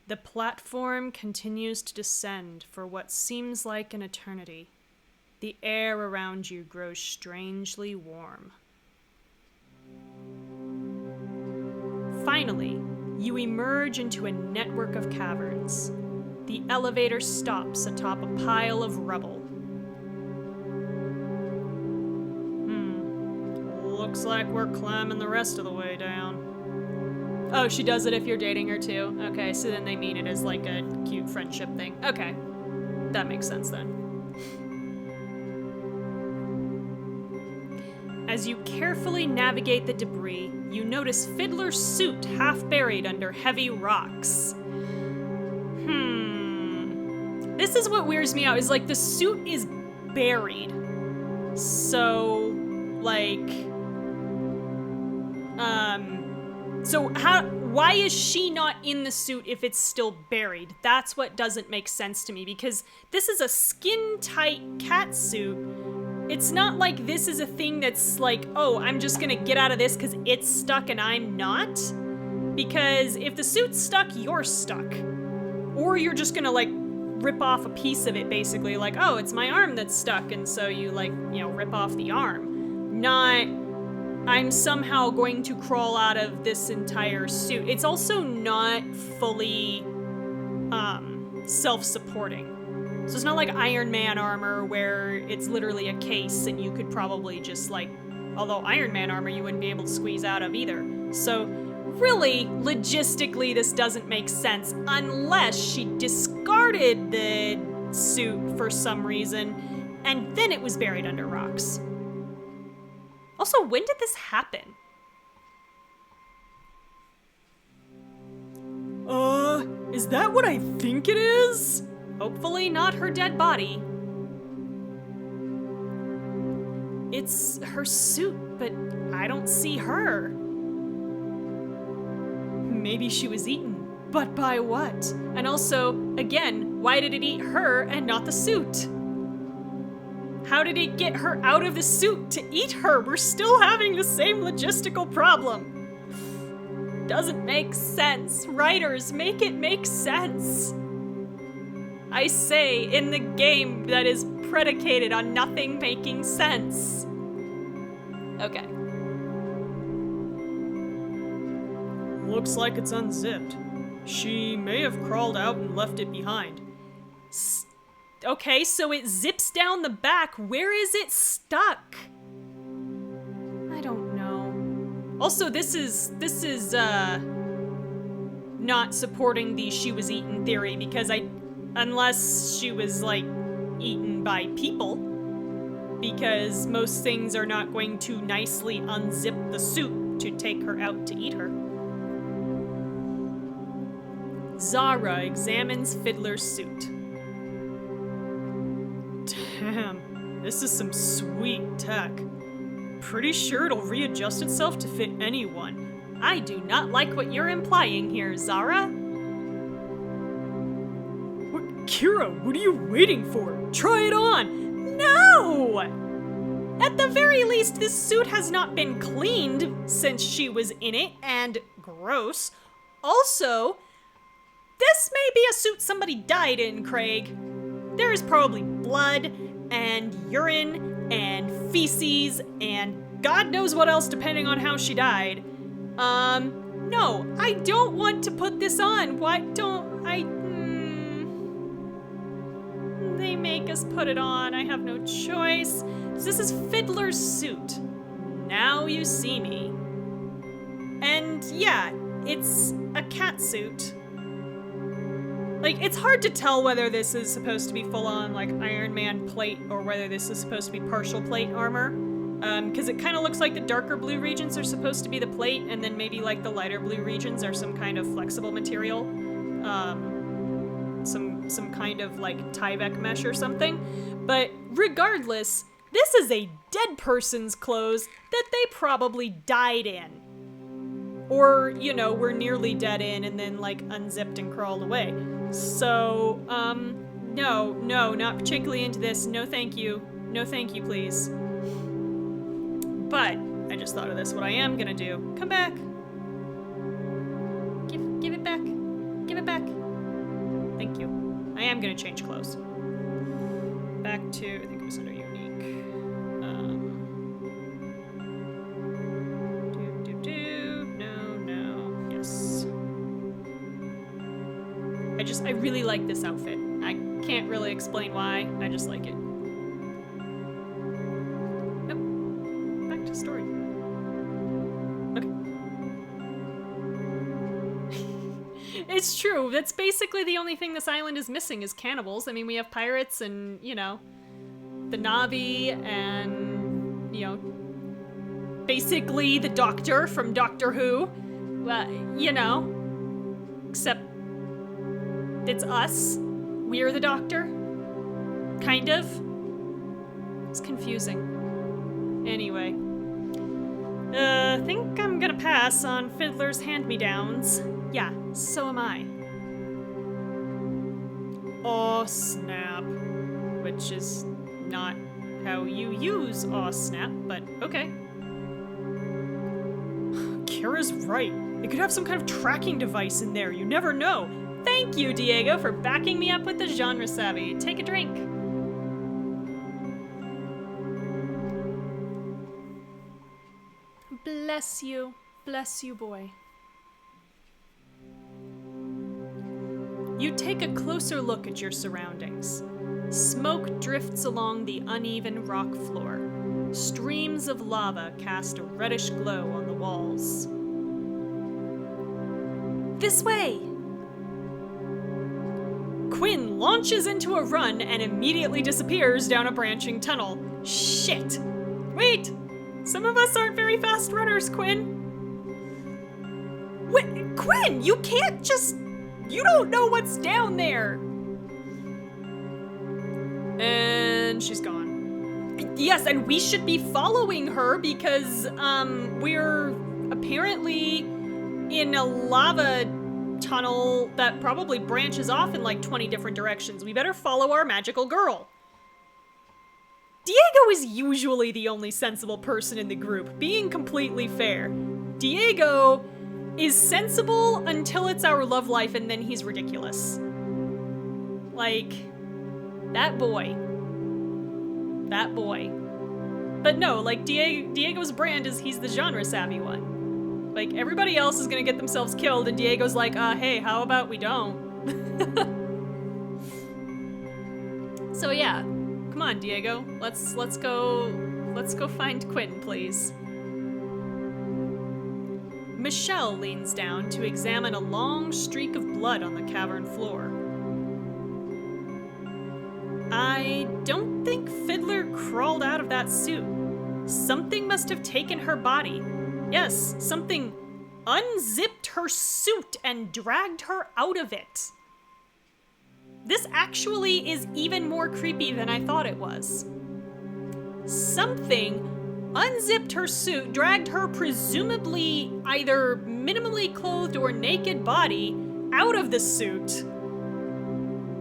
The platform continues to descend for what seems like an eternity. The air around you grows strangely warm. Finally, you emerge into a network of caverns. The elevator stops atop a pile of rubble. Looks like we're climbing the rest of the way down. Oh, she does it if you're dating her too. Okay, so then they mean it as like a cute friendship thing. Okay, that makes sense then. As you carefully navigate the debris, you notice Fiddler's suit half buried under heavy rocks. This is what weirds me out, is like the suit is buried. So, like, why is she not in the suit if it's still buried? That's what doesn't make sense to me, because this is a skin-tight cat suit. It's not like this is a thing that's like, oh, I'm just gonna get out of this because it's stuck and I'm not. Because if the suit's stuck, you're stuck. Or you're just gonna, like, rip off a piece of it, basically. Like, oh, it's my arm that's stuck, and so you, like, you know, rip off the arm. Not, I'm somehow going to crawl out of this entire suit. It's also not fully, self-supporting. So it's not like Iron Man armor where it's literally a case and you could probably just, like, although Iron Man armor you wouldn't be able to squeeze out of either. So really, logistically, this doesn't make sense unless she discarded the suit for some reason and then it was buried under rocks. Also, when did this happen? Is that what I think it is? Hopefully not her dead body. It's her suit, but I don't see her. Maybe she was eaten, but by what? And also, again, why did it eat her and not the suit? How did it get her out of the suit to eat her? We're still having the same logistical problem. Doesn't make sense. Writers, make it make sense. I say, in the game that is predicated on nothing making sense. Okay. Looks like it's unzipped. She may have crawled out and left it behind. Okay, so it zips down the back. Where is it stuck? I don't know. Also, this is not supporting the she was eaten theory, because unless she was, like, eaten by people, because most things are not going to nicely unzip the suit to take her out to eat her. Zara examines Fiddler's suit. Damn, this is some sweet tech. Pretty sure it'll readjust itself to fit anyone. I do not like what you're implying here, Zara. Kira, what are you waiting for? Try it on! No! At the very least, this suit has not been cleaned since she was in it, and gross. Also, this may be a suit somebody died in, Craig. There is probably blood and urine and feces and God knows what else depending on how she died. No, I don't want to put this on. Why don't I... They make us put it on. I have no choice. This is Fiddler's suit. Now you see me. And yeah, it's a cat suit. Like, it's hard to tell whether this is supposed to be full-on, like, Iron Man plate or whether this is supposed to be partial plate armor. Because it kind of looks like the darker blue regions are supposed to be the plate, and then maybe, like, the lighter blue regions are some kind of flexible material. Some kind of, like, Tyvek mesh or something. But regardless, this is a dead person's clothes that they probably died in. Or, you know, were nearly dead in and then, like, unzipped and crawled away. So, no, not particularly into this. No thank you. No thank you, please. But, I just thought of this, what I am gonna do. Come back. Give it back. Give it back. Thank you. I am gonna change clothes. Back to, I think it was under unique. No, yes. I really like this outfit. I can't really explain why, I just like it. Nope. Back to story. Okay. It's true, that's basically the only thing this island is missing is cannibals. I mean, we have pirates and, you know, the Na'vi and, you know, basically the Doctor from Doctor Who. You know, except it's us. We're the Doctor. Kind of. It's confusing. Anyway. I think I'm gonna pass on Fiddler's hand-me-downs. Yeah, so am I. Aw, snap. Which is not how you use aw, snap, but okay. Kara's right. It could have some kind of tracking device in there. You never know. Thank you, Diego, for backing me up with the genre savvy. Take a drink. Bless you. Bless you, boy. You take a closer look at your surroundings. Smoke drifts along the uneven rock floor. Streams of lava cast a reddish glow on the walls. This way! Quinn launches into a run and immediately disappears down a branching tunnel. Shit! Wait! Some of us aren't very fast runners, Quinn. Wait, Quinn, you can't just... You don't know what's down there! And she's gone. Yes, and we should be following her because, we're apparently in a lava tunnel that probably branches off in like 20 different directions. We better follow our magical girl. Diego is usually the only sensible person in the group, being completely fair. Diego is sensible until it's our love life and then he's ridiculous. Like, that boy. That boy. But no, like, Diego's brand is he's the genre-savvy one. Like, everybody else is gonna get themselves killed, and Diego's like, hey, how about we don't? So yeah, come on, Diego. Let's go find Quinn, please. Michelle leans down to examine a long streak of blood on the cavern floor. I don't think Fiddler crawled out of that suit. Something must have taken her body. Yes, something unzipped her suit and dragged her out of it. This actually is even more creepy than I thought it was. Something unzipped her suit, dragged her presumably either minimally clothed or naked body out of the suit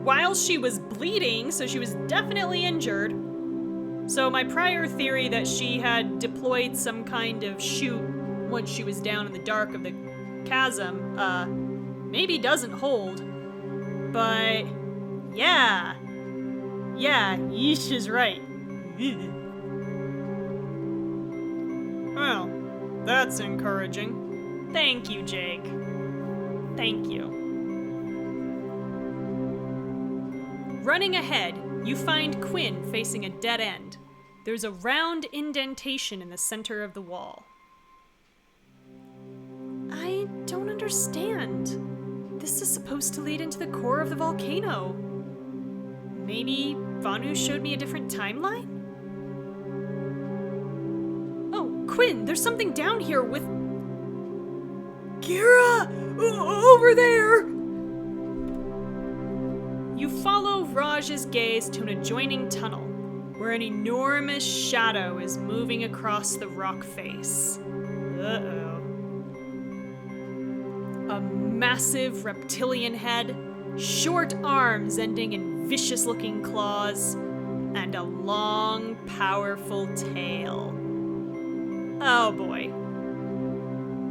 while she was bleeding, so she was definitely injured, So my prior theory that she had deployed some kind of chute once she was down in the dark of the chasm, maybe doesn't hold. But, yeah. Yeah, Yeesh is right. Well, that's encouraging. Thank you, Jake. Thank you. Running ahead, you find Quinn facing a dead end. There's a round indentation in the center of the wall. I don't understand. This is supposed to lead into the core of the volcano. Maybe Vanu showed me a different timeline? Oh, Quinn, there's something down here with... Kira! Over there! You follow Raj's gaze to an adjoining tunnel, where an enormous shadow is moving across the rock face. Uh-oh. A massive reptilian head, short arms ending in vicious-looking claws, and a long, powerful tail. Oh boy.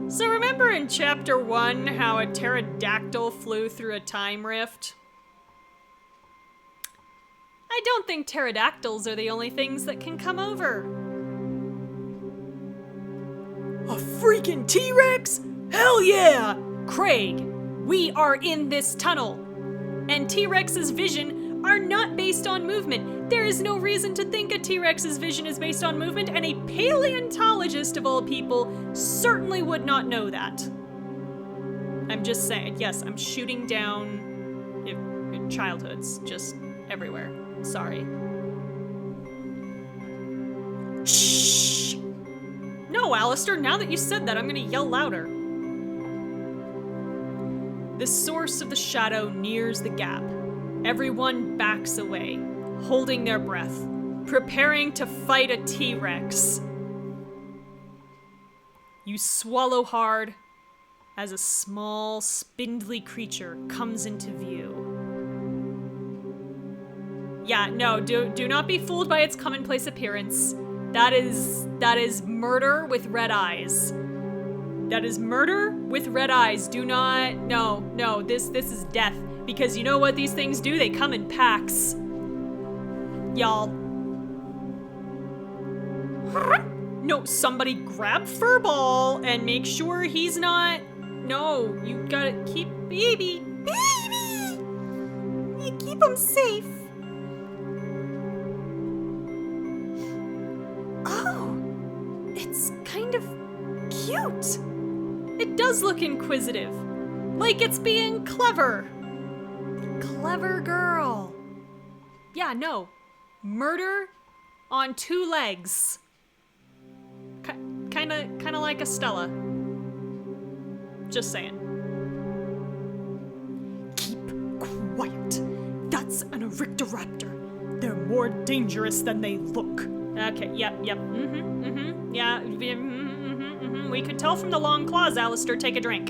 So remember in Chapter 1 how a pterodactyl flew through a time rift? I don't think pterodactyls are the only things that can come over. A freaking T-Rex? Hell yeah! Craig, we are in this tunnel, and T-Rex's vision are not based on movement. There is no reason to think a T-Rex's vision is based on movement, and a paleontologist of all people certainly would not know that. I'm just saying, yes, I'm shooting down childhoods just everywhere. Sorry. Shh! No, Aleister, now that you said that, I'm gonna yell louder. The source of the shadow nears the gap. Everyone backs away, holding their breath, preparing to fight a T-Rex. You swallow hard as a small, spindly creature comes into view. Yeah, no, do not be fooled by its commonplace appearance. That is murder with red eyes. That is murder with red eyes. Do not, no, this is death. Because you know what these things do? They come in packs. Y'all. No, somebody grab Furball and make sure he's not... No, you gotta keep... Baby! You keep him safe. Oh, it's kind of cute. It does look inquisitive. Like it's being clever. Clever girl. Yeah, no. Murder on two legs. Kinda like a Stella. Just saying. Keep quiet. That's an Erictoraptor. They're more dangerous than they look. Okay, yep. Yeah, We could tell from the long claws, Aleister. Take a drink.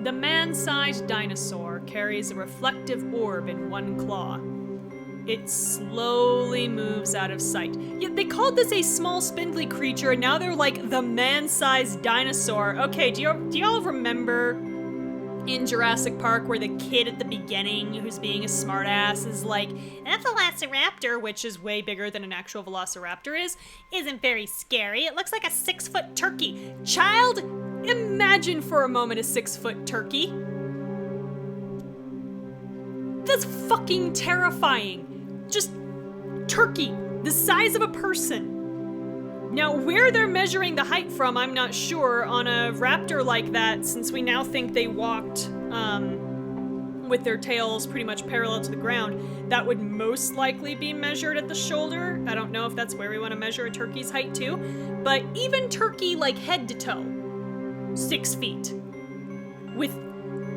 The man-sized dinosaur carries a reflective orb in one claw. It slowly moves out of sight. Yeah, they called this a small, spindly creature, and now they're like the man-sized dinosaur. Okay, do y'all remember in Jurassic Park where the kid at the beginning, who's being a smartass, is like, that velociraptor, which is way bigger than an actual velociraptor isn't very scary. It looks like a 6-foot turkey. Child, imagine for a moment a 6-foot turkey. That's fucking terrifying. Just turkey, the size of a person. Now, where they're measuring the height from, I'm not sure. On a raptor like that, since we now think they walked with their tails pretty much parallel to the ground, that would most likely be measured at the shoulder. I don't know if that's where we want to measure a turkey's height too. But even turkey, like head to toe, 6 feet. With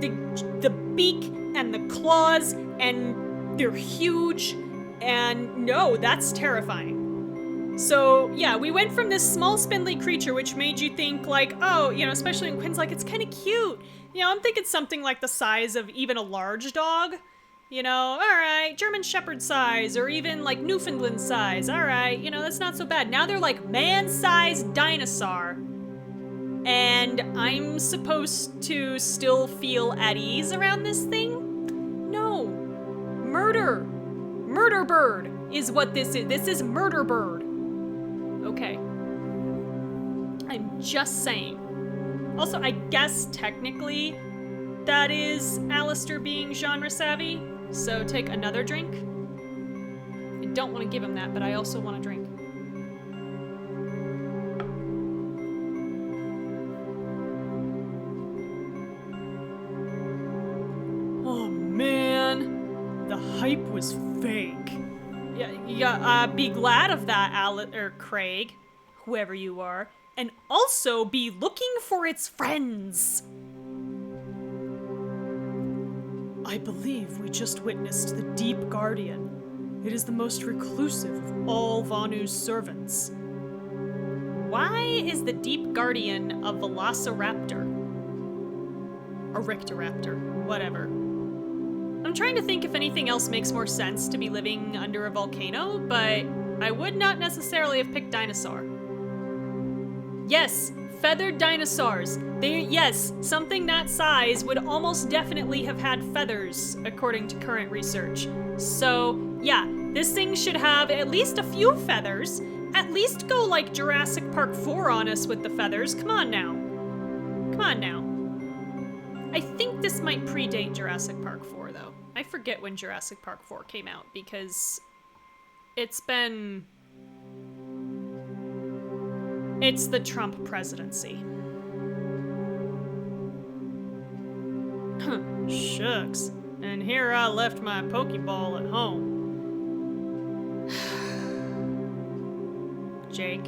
the beak and the claws, and they're huge, and no, that's terrifying. So, yeah, we went from this small spindly creature, which made you think, like, oh, you know, especially when Quinn's like, it's kind of cute. You know, I'm thinking something like the size of even a large dog. You know, alright, German Shepherd size, or even like Newfoundland size. Alright, you know, that's not so bad. Now they're like man-sized dinosaur. And I'm supposed to still feel at ease around this thing? No. Murder. Murder bird is what this is. This is murder bird. Okay. I'm just saying. Also, I guess technically that is Aleister being genre savvy. So take another drink. I don't want to give him that, but I also want a drink. Oh man, the hype was fake. Yeah, be glad of that, Craig, whoever you are, and also be looking for its friends. I believe we just witnessed the Deep Guardian. It is the most reclusive of all Vanu's servants. Why is the Deep Guardian a velociraptor? A rictoraptor, whatever. I'm trying to think if anything else makes more sense to be living under a volcano, but I would not necessarily have picked dinosaur. Yes, feathered dinosaurs. Yes, something that size would almost definitely have had feathers, according to current research. So, yeah, this thing should have at least a few feathers. At least go like Jurassic Park 4 on us with the feathers. Come on now. Come on now. I think this might predate Jurassic Park 4, though. I forget when Jurassic Park 4 came out, because it's been... It's the Trump presidency. Shucks. And here I left my Pokeball at home. Jake,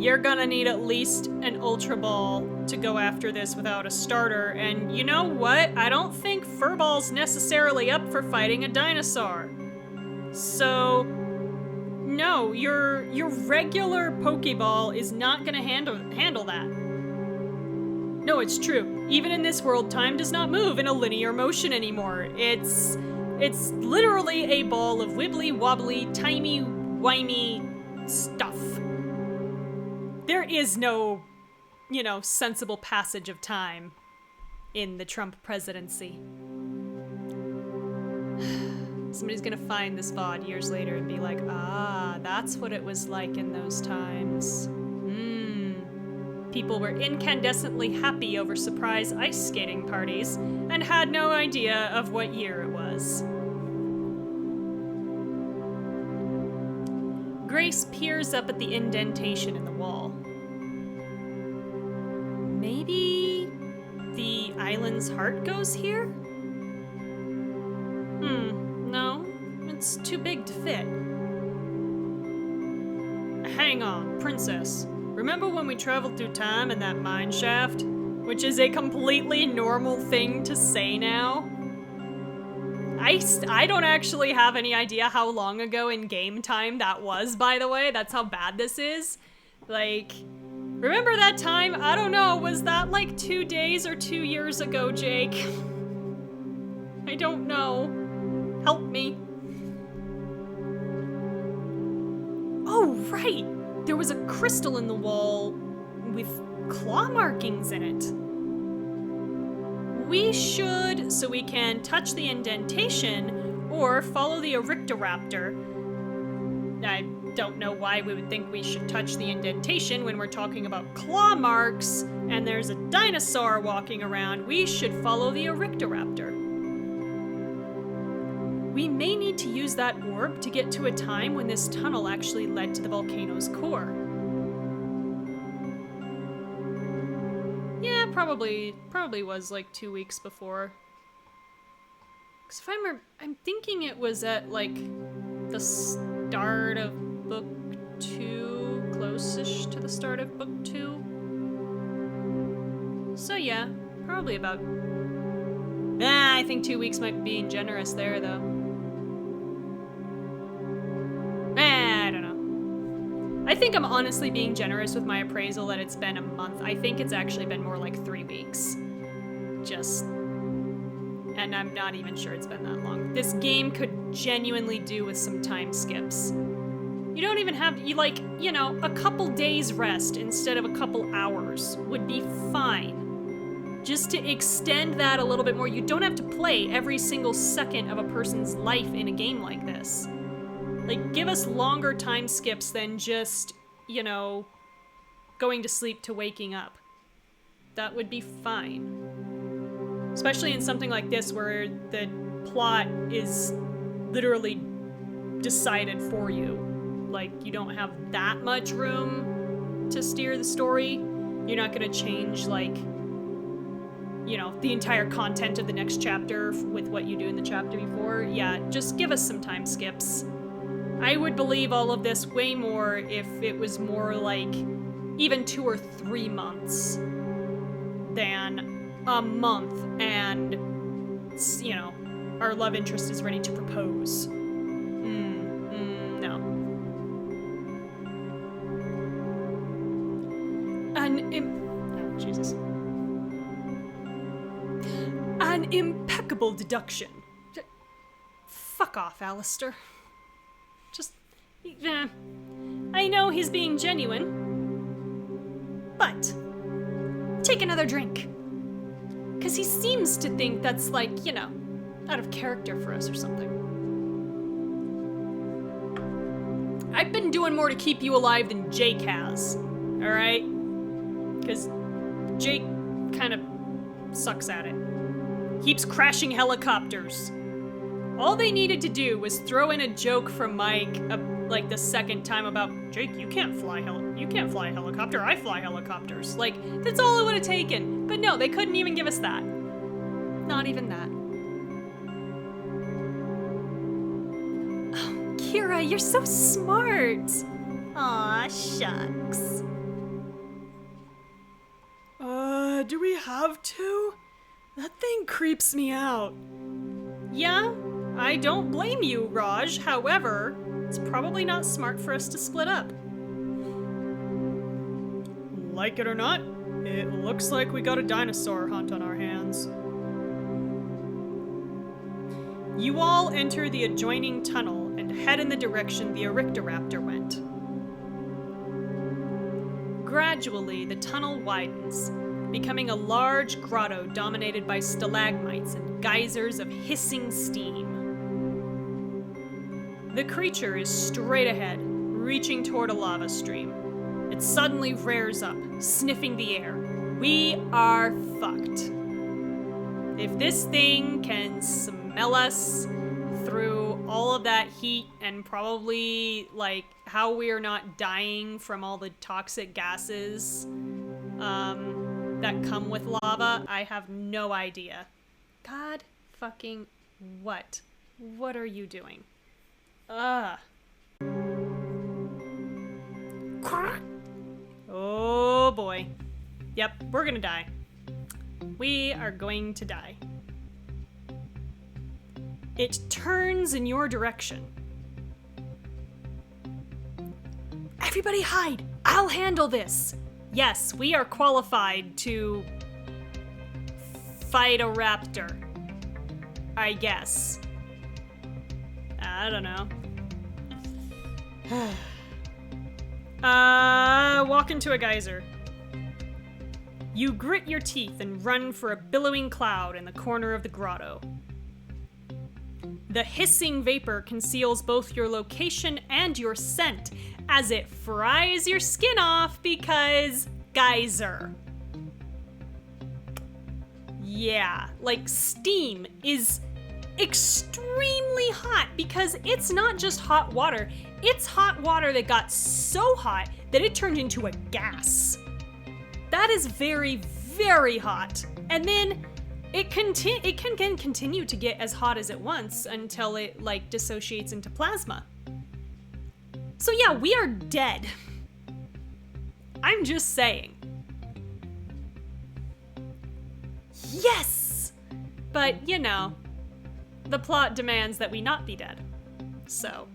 you're gonna need at least an Ultra Ball to go after this without a starter, and you know what? I don't think Furball's necessarily up for fighting a dinosaur. So, no, your regular Pokeball is not gonna handle that. No, it's true. Even in this world, time does not move in a linear motion anymore. It's literally a ball of wibbly wobbly, timey-wimey stuff. There is no, you know, sensible passage of time in the Trump presidency. Somebody's gonna find this VOD years later and be like, ah, that's what it was like in those times. People were incandescently happy over surprise ice skating parties and had no idea of what year it was. Grace peers up at the indentation in the wall. Maybe the island's heart goes here? No, it's too big to fit. Hang on, princess. Remember when we traveled through time in that mine shaft? Which is a completely normal thing to say now. I don't actually have any idea how long ago in game time that was, by the way. That's how bad this is. Like, remember that time? I don't know, was that like 2 days or 2 years ago, Jake? I don't know. Help me. Oh, right! There was a crystal in the wall with claw markings in it. We should, so we can touch the indentation or follow the Orictoraptor. I don't know why we would think we should touch the indentation when we're talking about claw marks and there's a dinosaur walking around. We should follow the Orictoraptor. We may need to use that orb to get to a time when this tunnel actually led to the volcano's core. Yeah, probably was like 2 weeks before. Because if I'm thinking it was at like the start of book 2, close-ish to the start of book 2. So yeah, probably about... I think 2 weeks might be generous there though. I don't know. I think I'm honestly being generous with my appraisal that it's been a month. I think it's actually been more like 3 weeks. And I'm not even sure it's been that long. This game could genuinely do with some time skips. You don't even have, a couple days rest instead of a couple hours would be fine. Just to extend that a little bit more. You don't have to play every single second of a person's life in a game like this. Like, give us longer time skips than just, going to sleep to waking up. That would be fine. Especially in something like this where the plot is literally decided for you. Like, you don't have that much room to steer the story. You're not gonna change, the entire content of the next chapter with what you do in the chapter before. Yeah, just give us some time skips. I would believe all of this way more if it was more like even 2 or 3 months than a month and, our love interest is ready to propose. No. Jesus. An impeccable deduction. Fuck off, Aleister. I know he's being genuine, but take another drink. Because he seems to think that's out of character for us or something. I've been doing more to keep you alive than Jake has, alright? Because Jake kind of sucks at it. Keeps crashing helicopters. All they needed to do was throw in a joke from Mike, the second time about, Jake, you can't fly a helicopter, I fly helicopters. That's all it would have taken. But no, they couldn't even give us that. Not even that. Oh, Kira, you're so smart. Aw, shucks. Do we have to? That thing creeps me out. Yeah, I don't blame you, Raj. However, it's probably not smart for us to split up. Like it or not, it looks like we got a dinosaur hunt on our hands. You all enter the adjoining tunnel and head in the direction the Arictoraptor went. Gradually, the tunnel widens, becoming a large grotto dominated by stalagmites and geysers of hissing steam. The creature is straight ahead, reaching toward a lava stream. It suddenly rears up, sniffing the air. We are fucked. If this thing can smell us through all of that heat and probably, how we're not dying from all the toxic gases, that come with lava, I have no idea. God fucking what? What are you doing? Ugh. Oh boy. Yep, we're gonna die. We are going to die. It turns in your direction. Everybody hide! I'll handle this! Yes, we are qualified to fight a raptor. I guess. I don't know. Walk into a geyser. You grit your teeth and run for a billowing cloud in the corner of the grotto. The hissing vapor conceals both your location and your scent as it fries your skin off because geyser. Yeah, steam is extremely hot because it's not just hot water. It's hot water that got so hot that it turned into a gas. That is very, very hot. And then it can continue to get as hot as it wants until it dissociates into plasma. So yeah, we are dead. I'm just saying. Yes! But, the plot demands that we not be dead. So.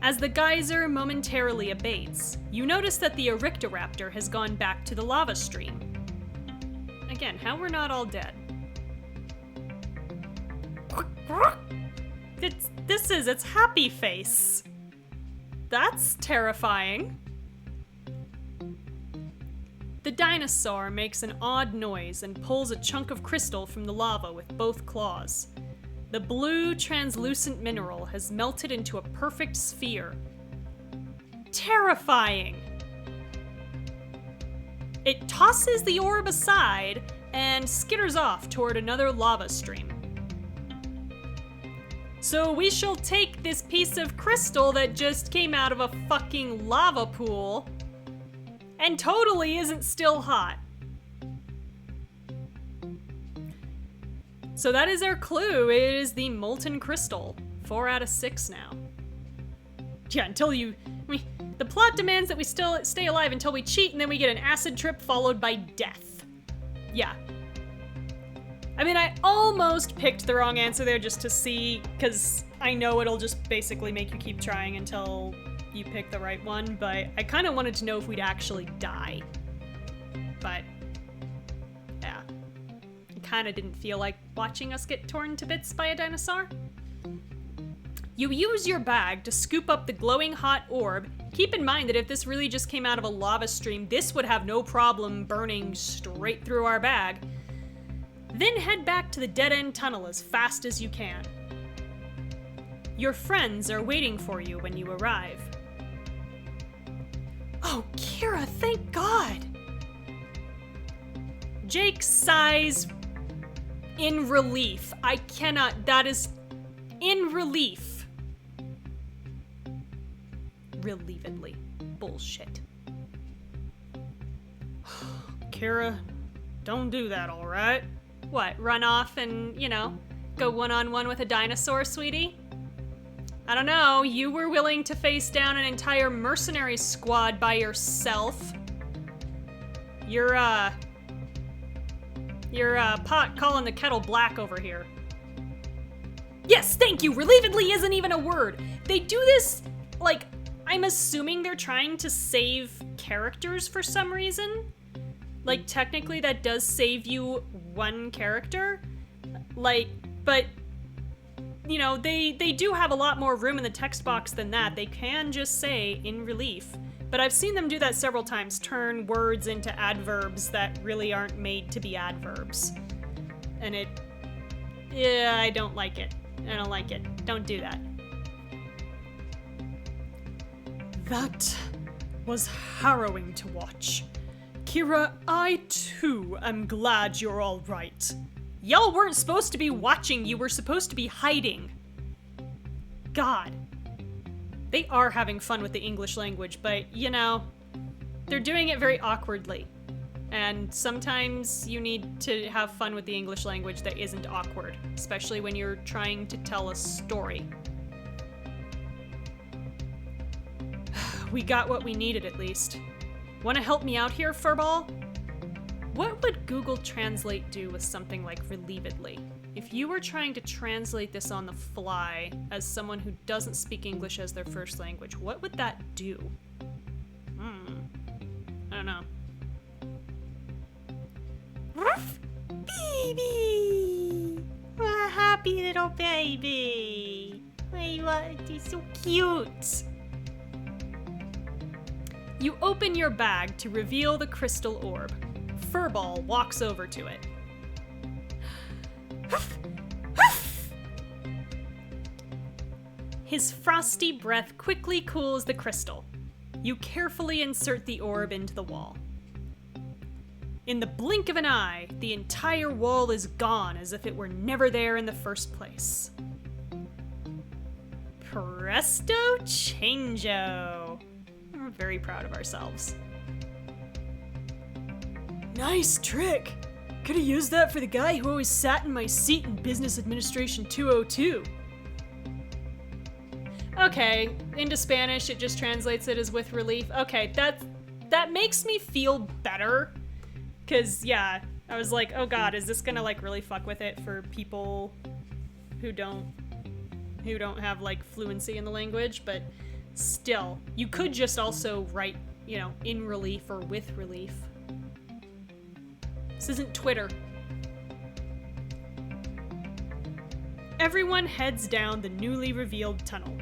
As the geyser momentarily abates, you notice that the Erictoraptor has gone back to the lava stream. Again, how we're not all dead. It's Happy Face. That's terrifying. The dinosaur makes an odd noise and pulls a chunk of crystal from the lava with both claws. The blue, translucent mineral has melted into a perfect sphere. Terrifying! It tosses the orb aside and skitters off toward another lava stream. So we shall take this piece of crystal that just came out of a fucking lava pool and totally isn't still hot. So that is our clue. It is the molten crystal. 4 out of 6 now. Yeah, the plot demands that we still stay alive until we cheat, and then we get an acid trip followed by death. Yeah. I mean, I almost picked the wrong answer there just to see, because I know it'll just basically make you keep trying until you pick the right one, but I kind of wanted to know if we'd actually die. But, yeah. I kind of didn't feel like watching us get torn to bits by a dinosaur. You use your bag to scoop up the glowing hot orb. Keep in mind that if this really just came out of a lava stream, this would have no problem burning straight through our bag. Then head back to the dead-end tunnel as fast as you can. Your friends are waiting for you when you arrive. Oh, Kira, thank God! Jake sighs in relief. That is in relief. Relievedly. Bullshit. Kira, don't do that, alright? What, run off and, go one-on-one with a dinosaur, sweetie? I don't know, you were willing to face down an entire mercenary squad by yourself. You're pot calling the kettle black over here. Yes, thank you! Relievedly isn't even a word! They do this, I'm assuming they're trying to save characters for some reason. Technically that does save you one character. But, they do have a lot more room in the text box than that. They can just say, in relief. But I've seen them do that several times, turn words into adverbs that really aren't made to be adverbs. And I don't like it. I don't like it. Don't do that. That was harrowing to watch. Kira, I too am glad you're all right. Y'all weren't supposed to be watching, you were supposed to be hiding. God. They are having fun with the English language, but, they're doing it very awkwardly. And sometimes you need to have fun with the English language that isn't awkward, especially when you're trying to tell a story. We got what we needed, at least. Want to help me out here, Furball? What would Google Translate do with something like relievedly? If you were trying to translate this on the fly as someone who doesn't speak English as their first language, what would that do? I don't know. Baby! What a happy little baby! He's so cute! You open your bag to reveal the crystal orb. Furball walks over to it. His frosty breath quickly cools the crystal. You carefully insert the orb into the wall. In the blink of an eye, the entire wall is gone as if it were never there in the first place. Presto changeo! We're very proud of ourselves. Nice trick! Could've used that for the guy who always sat in my seat in Business Administration 202. Okay, into Spanish it just translates it as with relief. Okay, that makes me feel better. Cause yeah, I was like, oh god, is this gonna really fuck with it for people who don't have fluency in the language? But Still, you could just also write, in relief or with relief. This isn't Twitter. Everyone heads down the newly revealed tunnel.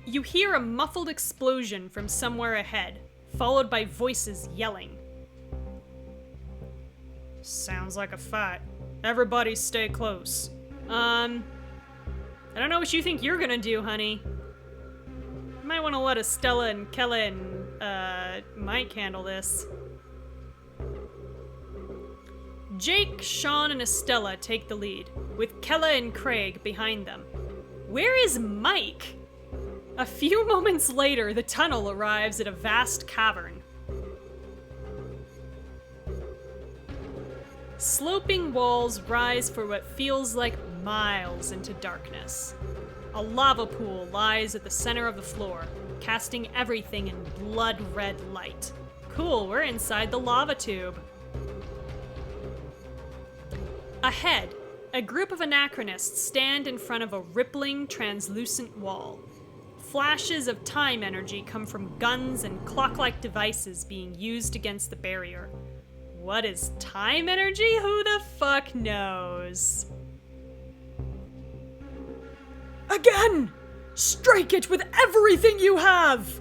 You hear a muffled explosion from somewhere ahead, followed by voices yelling. Sounds like a fight. Everybody stay close. I don't know what you think you're gonna do, honey. You might want to let Estella and Kella and, Mike handle this. Jake, Sean, and Estella take the lead, with Kella and Craig behind them. Where is Mike? A few moments later, the tunnel arrives at a vast cavern. Sloping walls rise for what feels like miles into darkness. A lava pool lies at the center of the floor, casting everything in blood-red light. Cool, we're inside the lava tube. Ahead, a group of anachronists stand in front of a rippling, translucent wall. Flashes of time energy come from guns and clock-like devices being used against the barrier. What is time energy? Who the fuck knows? Again! Strike it with everything you have!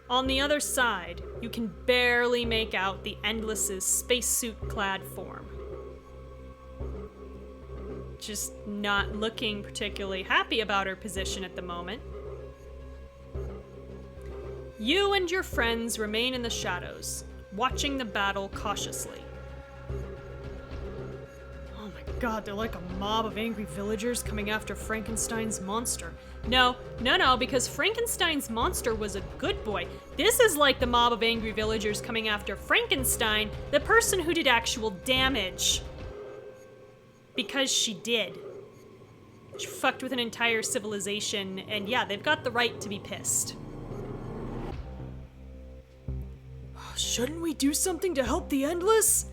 On the other side, you can barely make out the Endless's spacesuit-clad form. Just not looking particularly happy about her position at the moment. You and your friends remain in the shadows, watching the battle cautiously. Oh my god, they're like a mob of angry villagers coming after Frankenstein's monster. No, because Frankenstein's monster was a good boy. This is like the mob of angry villagers coming after Frankenstein, the person who did actual damage. Because she did. She fucked with an entire civilization, and yeah, they've got the right to be pissed. Shouldn't we do something to help the Endless?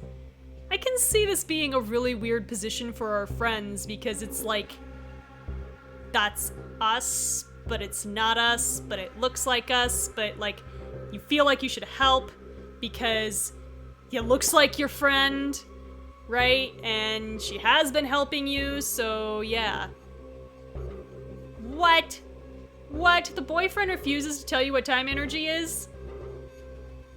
I can see this being a really weird position for our friends, because it's like, that's us, but it's not us, but it looks like us, but like, you feel like you should help because it looks like your friend, right? And she has been helping you, so yeah. What? The boyfriend refuses to tell you what time energy is?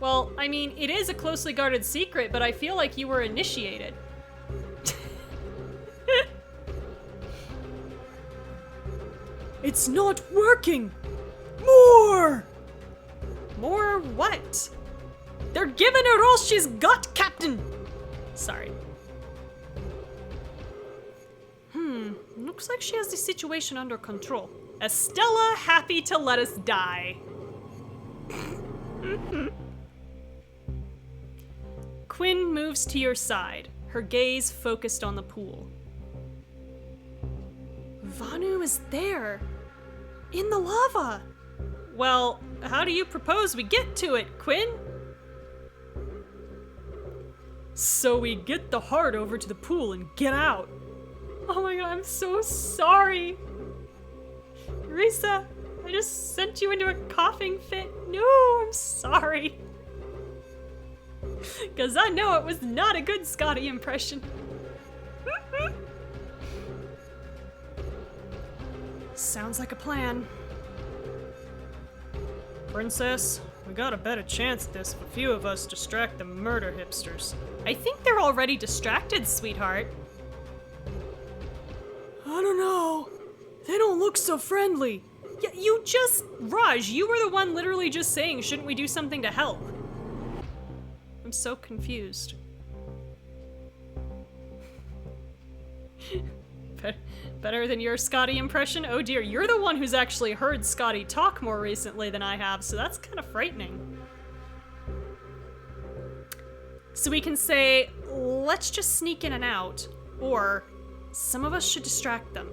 Well, I mean, it is a closely guarded secret, but I feel like you were initiated. It's not working! More! More what? They're giving her all she's got, Captain! Sorry. Looks like she has the situation under control. Estella happy to let us die. Quinn moves to your side, her gaze focused on the pool. Vanu is there! In the lava! Well, how do you propose we get to it, Quinn? So we get the heart over to the pool and get out. Oh my god, I'm so sorry. Risa, I just sent you into a coughing fit. No, I'm sorry. Because I know it was not a good Scotty impression. Sounds like a plan. Princess, we got a better chance at this if a few of us distract the murder hipsters. I think they're already distracted, sweetheart. I don't know. They don't look so friendly. Yeah, Raj, you were the one literally just saying, shouldn't we do something to help? I'm so confused. Better than your Scotty impression? Oh dear, you're the one who's actually heard Scotty talk more recently than I have, so that's kind of frightening. So we can say, let's just sneak in and out, or some of us should distract them.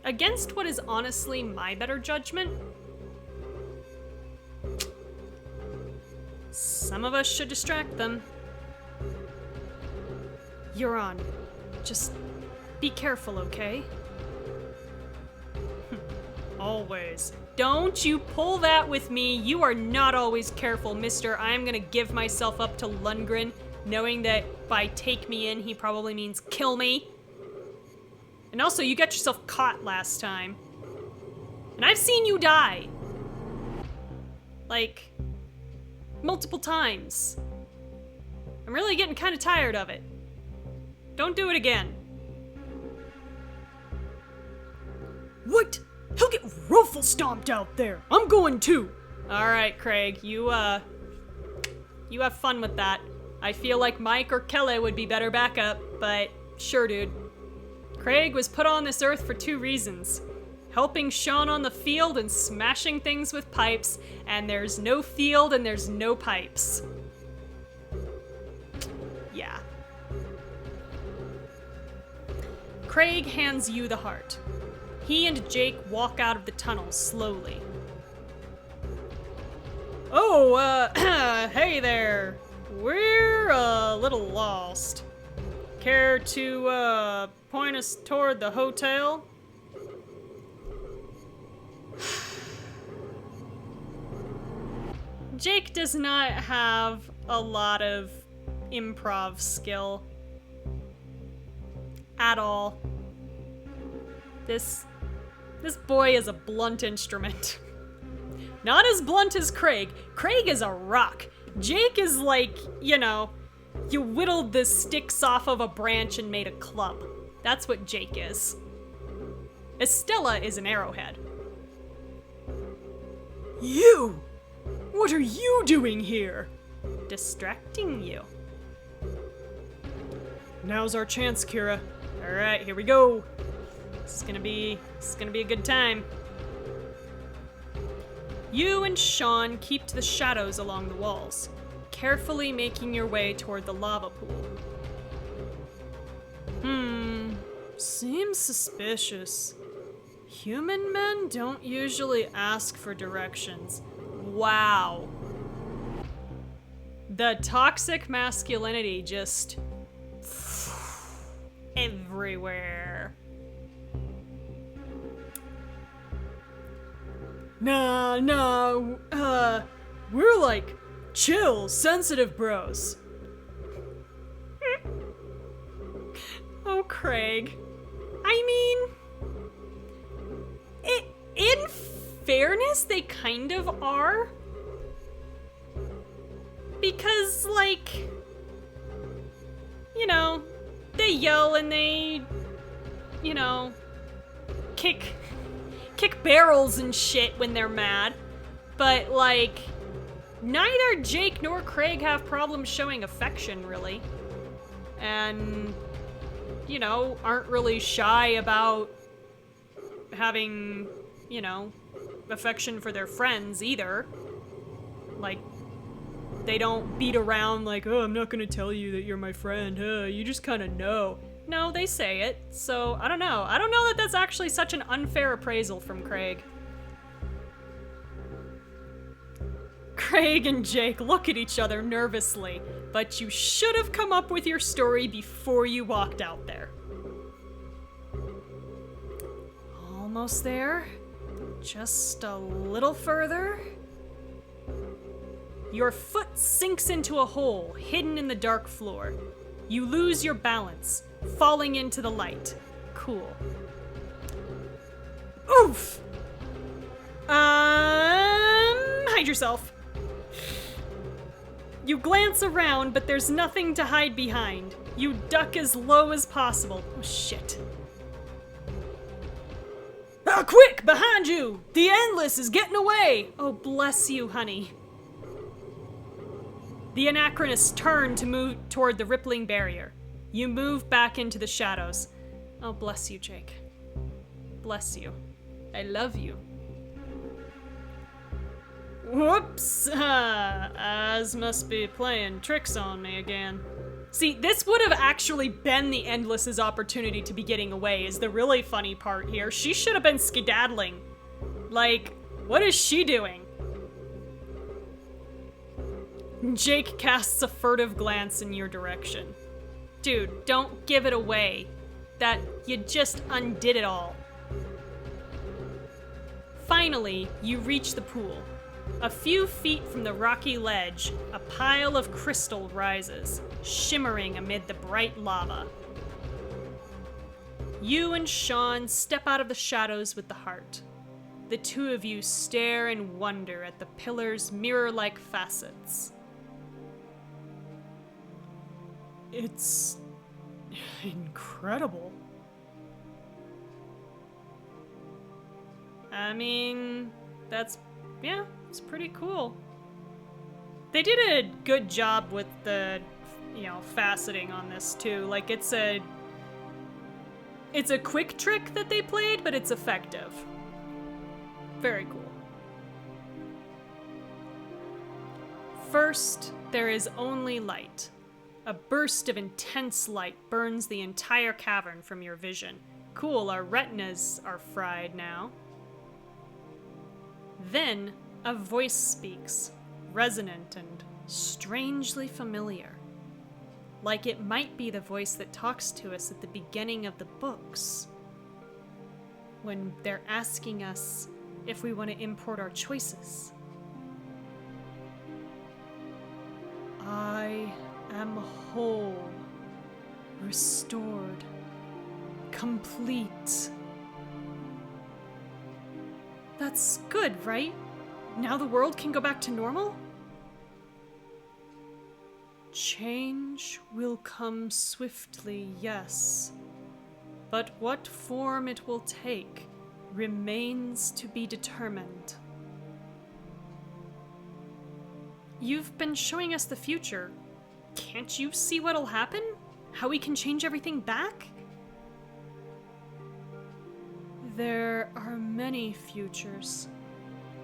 Against what is honestly my better judgment, some of us should distract them. Euron, just be careful, okay? Always. Don't you pull that with me. You are not always careful, mister. I'm gonna give myself up to Lundgren, knowing that by take me in, he probably means kill me. And also, you got yourself caught last time. And I've seen you die. Like, multiple times. I'm really getting kind of tired of it. Don't do it again. What? He'll get ruffle stomped out there. I'm going too. All right, Craig, you have fun with that. I feel like Mike or Kelly would be better backup, but sure, dude. Craig was put on this earth for 2 reasons. Helping Sean on the field and smashing things with pipes, and there's no field and there's no pipes. Yeah. Craig hands you the heart. He and Jake walk out of the tunnel slowly. Oh, hey there. We're a little lost. Care to, point us toward the hotel? Jake does not have a lot of improv skill. At all. This boy is a blunt instrument. Not as blunt as Craig. Craig is a rock. Jake is like, you whittled the sticks off of a branch and made a club. That's what Jake is. Estella is an arrowhead. You! What are you doing here? Distracting you. Now's our chance, Kira. All right, here we go. This is gonna be a good time. You and Sean keep to the shadows along the walls, carefully making your way toward the lava pool. Seems suspicious. Human men don't usually ask for directions. Wow. The toxic masculinity just everywhere. Nah, we're like chill, sensitive bros. Oh, Craig. I mean, in fairness, they kind of are. Because, they yell and they, kick barrels and shit when they're mad. But, neither Jake nor Craig have problems showing affection, really. And, aren't really shy about having, affection for their friends either. They don't beat around like, oh, I'm not gonna tell you that you're my friend, you just kinda know. No, they say it, so I don't know. I don't know that that's actually such an unfair appraisal from Craig. Craig and Jake look at each other nervously, but you should have come up with your story before you walked out there. Almost there. Just a little further. Your foot sinks into a hole hidden in the dark floor. You lose your balance, falling into the light. Cool. Oof! Hide yourself. You glance around, but there's nothing to hide behind. You duck as low as possible. Oh, shit. Quick! Behind you! The Endless is getting away! Oh, bless you, honey. The Anachronist turned to move toward the rippling barrier. You move back into the shadows. Oh, bless you, Jake. Bless you. I love you. Whoops! Az must be playing tricks on me again. See, this would have actually been the Endless's opportunity to be getting away, is the really funny part here. She should have been skedaddling. What is she doing? Jake casts a furtive glance in your direction. Dude, don't give it away. That you just undid it all. Finally, you reach the pool. A few feet from the rocky ledge, a pile of crystal rises, shimmering amid the bright lava. You and Sean step out of the shadows with the heart. The two of you stare in wonder at the pillar's mirror-like facets. It's incredible. I mean, it's pretty cool. They did a good job with the, faceting on this too. Like, it's a quick trick that they played, but it's effective. Very cool. First, there is only light. A burst of intense light burns the entire cavern from your vision. Cool, our retinas are fried now. Then, a voice speaks, resonant and strangely familiar. Like it might be the voice that talks to us at the beginning of the books, when they're asking us if we want to import our choices. I am whole, restored, complete. That's good, right? Now the world can go back to normal? Change will come swiftly, yes. But what form it will take remains to be determined. You've been showing us the future. Can't you see what'll happen? How we can change everything back? There are many futures.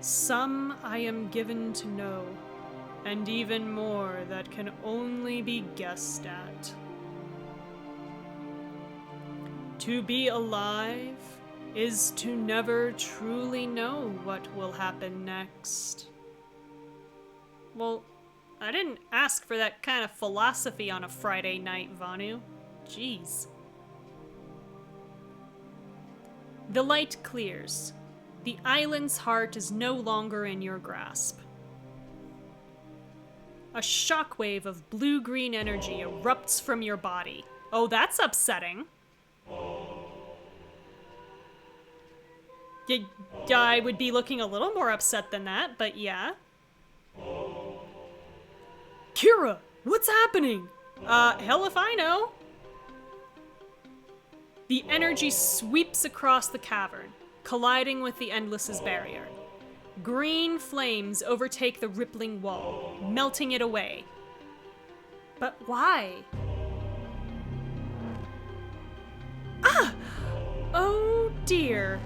Some I am given to know, and even more that can only be guessed at. To be alive is to never truly know what will happen next. Well, I didn't ask for that kind of philosophy on a Friday night, Vanu. Jeez. The light clears. The island's heart is no longer in your grasp. A shockwave of blue-green energy erupts from your body. Oh, that's upsetting. I would be looking a little more upset than that, but yeah. Kira, what's happening? Hell if I know. The energy sweeps across the cavern, colliding with the Endless's barrier. Green flames overtake the rippling wall, melting it away. But why? Ah! Oh dear.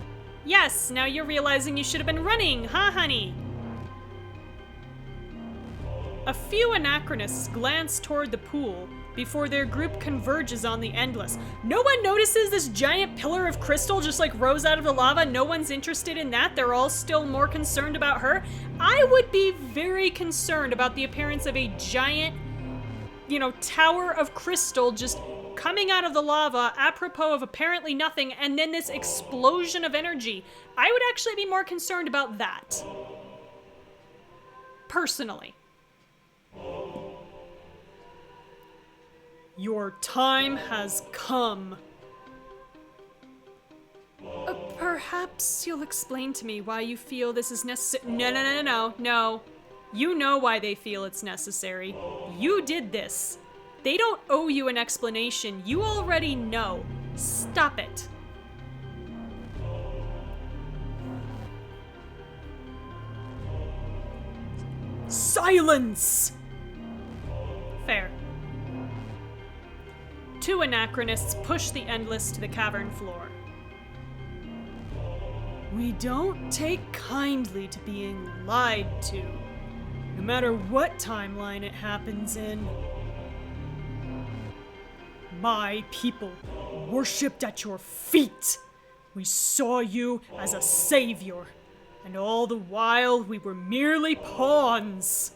Yes, now you're realizing you should have been running, huh, honey? A few anachronists glance toward the pool before their group converges on the Endless. No one notices this giant pillar of crystal just rose out of the lava. No one's interested in that. They're all still more concerned about her. I would be very concerned about the appearance of a giant, tower of crystal just coming out of the lava apropos of apparently nothing, and then this explosion of energy. I would actually be more concerned about that. Personally. Your time has come. Perhaps you'll explain to me why you feel this is necessary. No. You know why they feel it's necessary. You did this. They don't owe you an explanation. You already know. Stop it. Silence! Fair. Two anachronists push the Endless to the cavern floor. We don't take kindly to being lied to, no matter what timeline it happens in. My people worshipped at your feet. We saw you as a savior, and all the while we were merely pawns.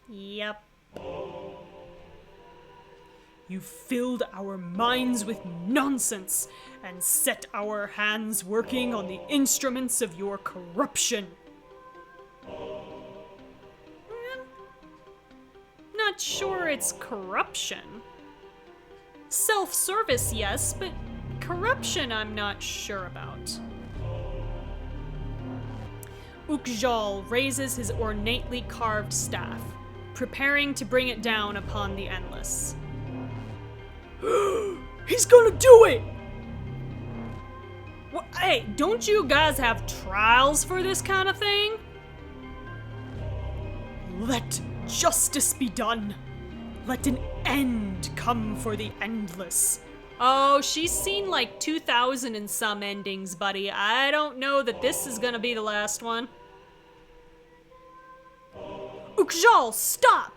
Yep. You filled our minds with nonsense and set our hands working on the instruments of your corruption. Not sure it's corruption. Self-service, yes, but corruption I'm not sure about. Ukjal raises his ornately carved staff, preparing to bring it down upon the Endless. He's gonna do it! Well, hey, don't you guys have trials for this kind of thing? Let justice be done. Let an end come for the Endless. Oh, she's seen like 2,000 and some endings, buddy. I don't know that this is gonna be the last one. Ukjal, stop!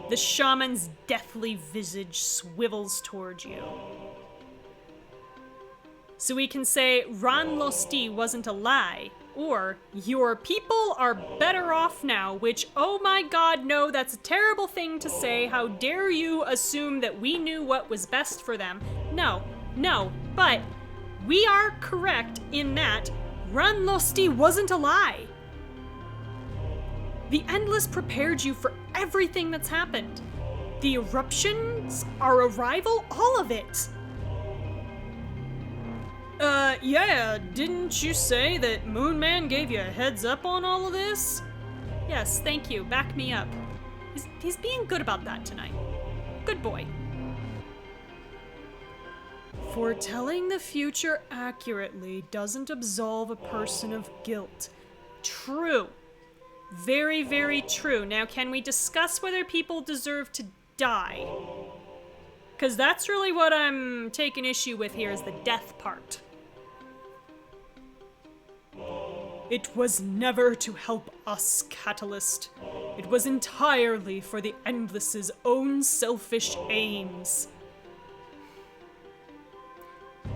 The shaman's deathly visage swivels towards you. So we can say Ranlosti wasn't a lie, or your people are better off now, which, oh my god, no, that's a terrible thing to say. How dare you assume that we knew what was best for them? No, but we are correct in that Ranlosti wasn't a lie. The Endless prepared you for everything that's happened. The eruptions, our arrival, all of it. Yeah, didn't you say that Moon Man gave you a heads up on all of this? Yes, thank you. Back me up. He's being good about that tonight. Good boy. Foretelling the future accurately doesn't absolve a person of guilt. True. Very, very true. Now, can we discuss whether people deserve to die? Because that's really what I'm taking issue with here, is the death part. It was never to help us, Catalyst. It was entirely for the Endless's own selfish aims.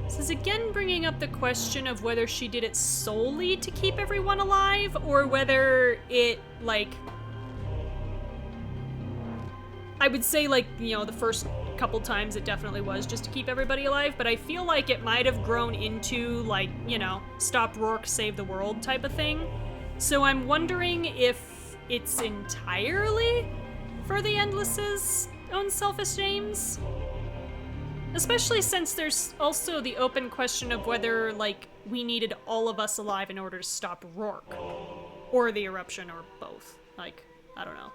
This is again bringing up the question of whether she did it solely to keep everyone alive, or whether it, like... I would say, like, you know, the first couple times it definitely was just to keep everybody alive, but I feel like it might have grown into, like, you know, stop Rourke, save the world type of thing. So I'm wondering if it's entirely for the Endless's own selfish aims? Especially since there's also the open question of whether, like, we needed all of us alive in order to stop Rourke. Or the eruption, or both. Like, I don't know.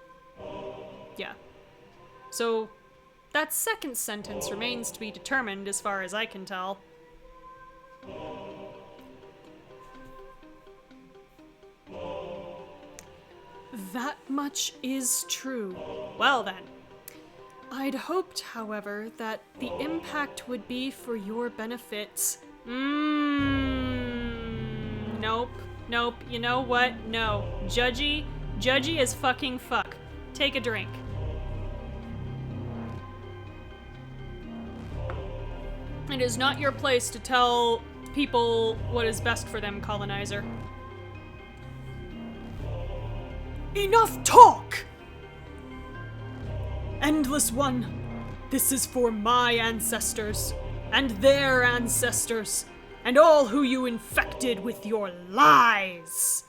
Yeah. So, that second sentence remains to be determined as far as I can tell. That much is true. Well then. I'd hoped, however, that the impact would be for your benefit. Nope. Nope. You know what? No. Judgy as fucking fuck. Take a drink. It is not your place to tell people what is best for them, colonizer. Enough talk! Endless One, this is for my ancestors, and their ancestors, and all who you infected with your lies!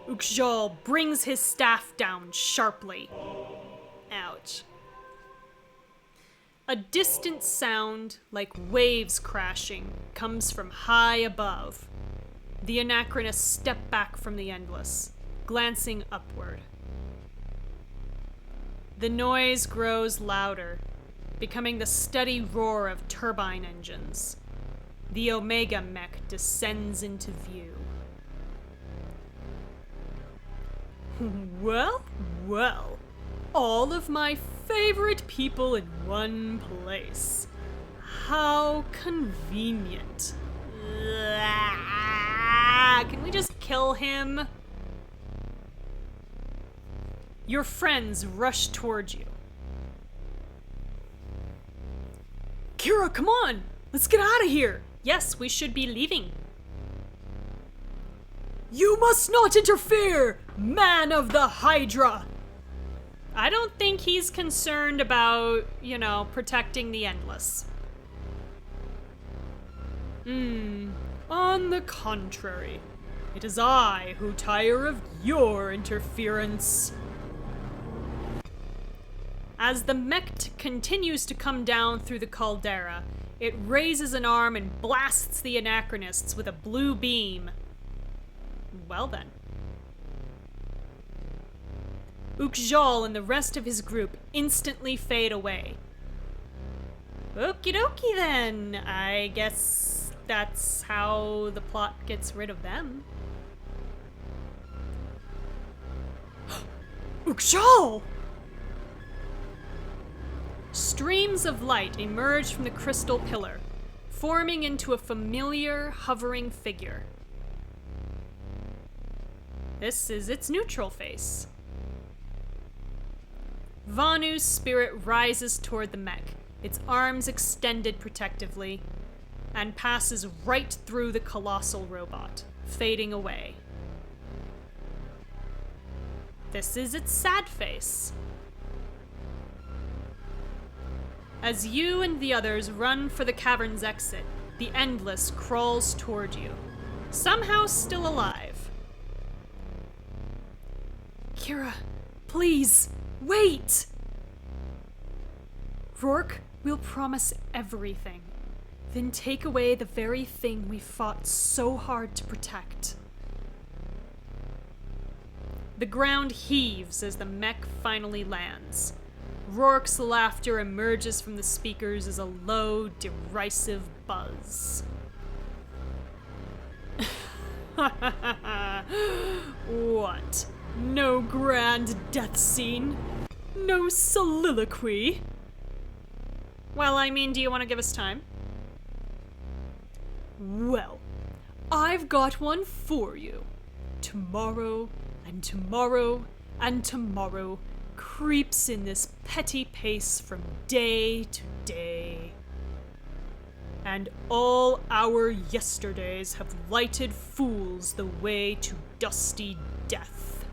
Ukjal brings his staff down sharply. Ouch. A distant sound, like waves crashing, comes from high above. The Anachronists step back from the Endless, glancing upward. The noise grows louder, becoming the steady roar of turbine engines. The Omega mech descends into view. Well, all of my favorite people in one place. How convenient. Can we just kill him? Your friends rush towards you. Kira, come on! Let's get out of here! Yes, we should be leaving. You must not interfere, man of the Hydra! I don't think he's concerned about, protecting the Endless. On the contrary, it is I who tire of your interference. As the mech continues to come down through the caldera, it raises an arm and blasts the anachronists with a blue beam. Well then. Ukjal and the rest of his group instantly fade away. Okie dokie then. I guess that's how the plot gets rid of them. Ukjal! Streams of light emerge from the crystal pillar, forming into a familiar, hovering figure. This is its neutral face. Vanu's spirit rises toward the mech, its arms extended protectively, and passes right through the colossal robot, fading away. This is its sad face. As you and the others run for the cavern's exit, the Endless crawls toward you, somehow still alive. Kira, please, wait! Rourke, we'll promise everything. Then take away the very thing we fought so hard to protect. The ground heaves as the mech finally lands. Rourke's laughter emerges from the speakers as a low, derisive buzz. What? No grand death scene? No soliloquy? Well, do you want to give us time? Well, I've got one for you. Tomorrow, and tomorrow, and tomorrow creeps in this petty pace from day to day. And all our yesterdays have lighted fools the way to dusty death.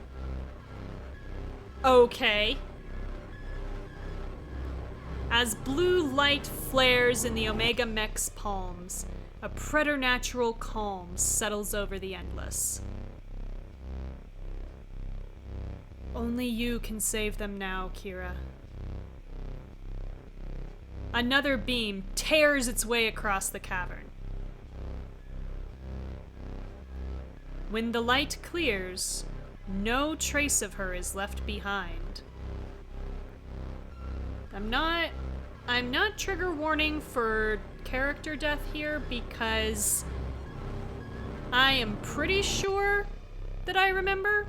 Okay. As blue light flares in the Omega Mech's palms, a preternatural calm settles over the Endless. Only you can save them now, Kira. Another beam tears its way across the cavern. When the light clears, no trace of her is left behind. I'm not trigger warning for character death here because I am pretty sure that I remember.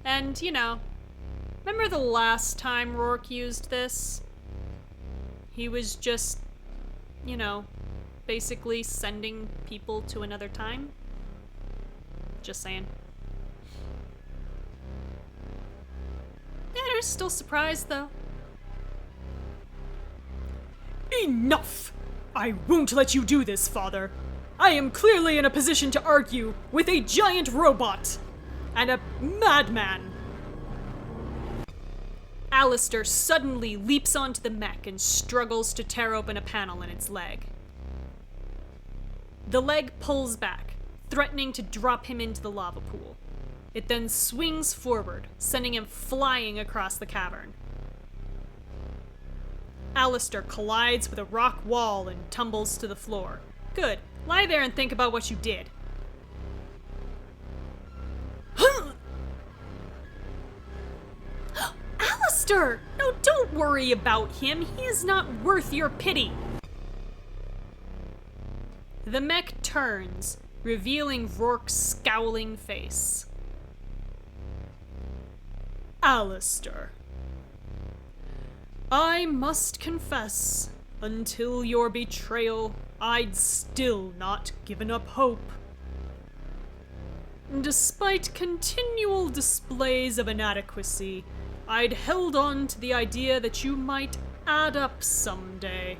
And, remember the last time Rourke used this? He was just, basically sending people to another time. Just saying. Yeah, they're still surprised, though. Enough! I won't let you do this, Father. I am clearly in a position to argue with a giant robot and a madman. Aleister suddenly leaps onto the mech and struggles to tear open a panel in its leg. The leg pulls back, threatening to drop him into the lava pool. It then swings forward, sending him flying across the cavern. Aleister collides with a rock wall and tumbles to the floor. Good. Lie there and think about what you did. Aleister! No, don't worry about him. He is not worth your pity. The mech turns, revealing Rourke's scowling face. Aleister, I must confess, until your betrayal, I'd still not given up hope. Despite continual displays of inadequacy, I'd held on to the idea that you might add up someday.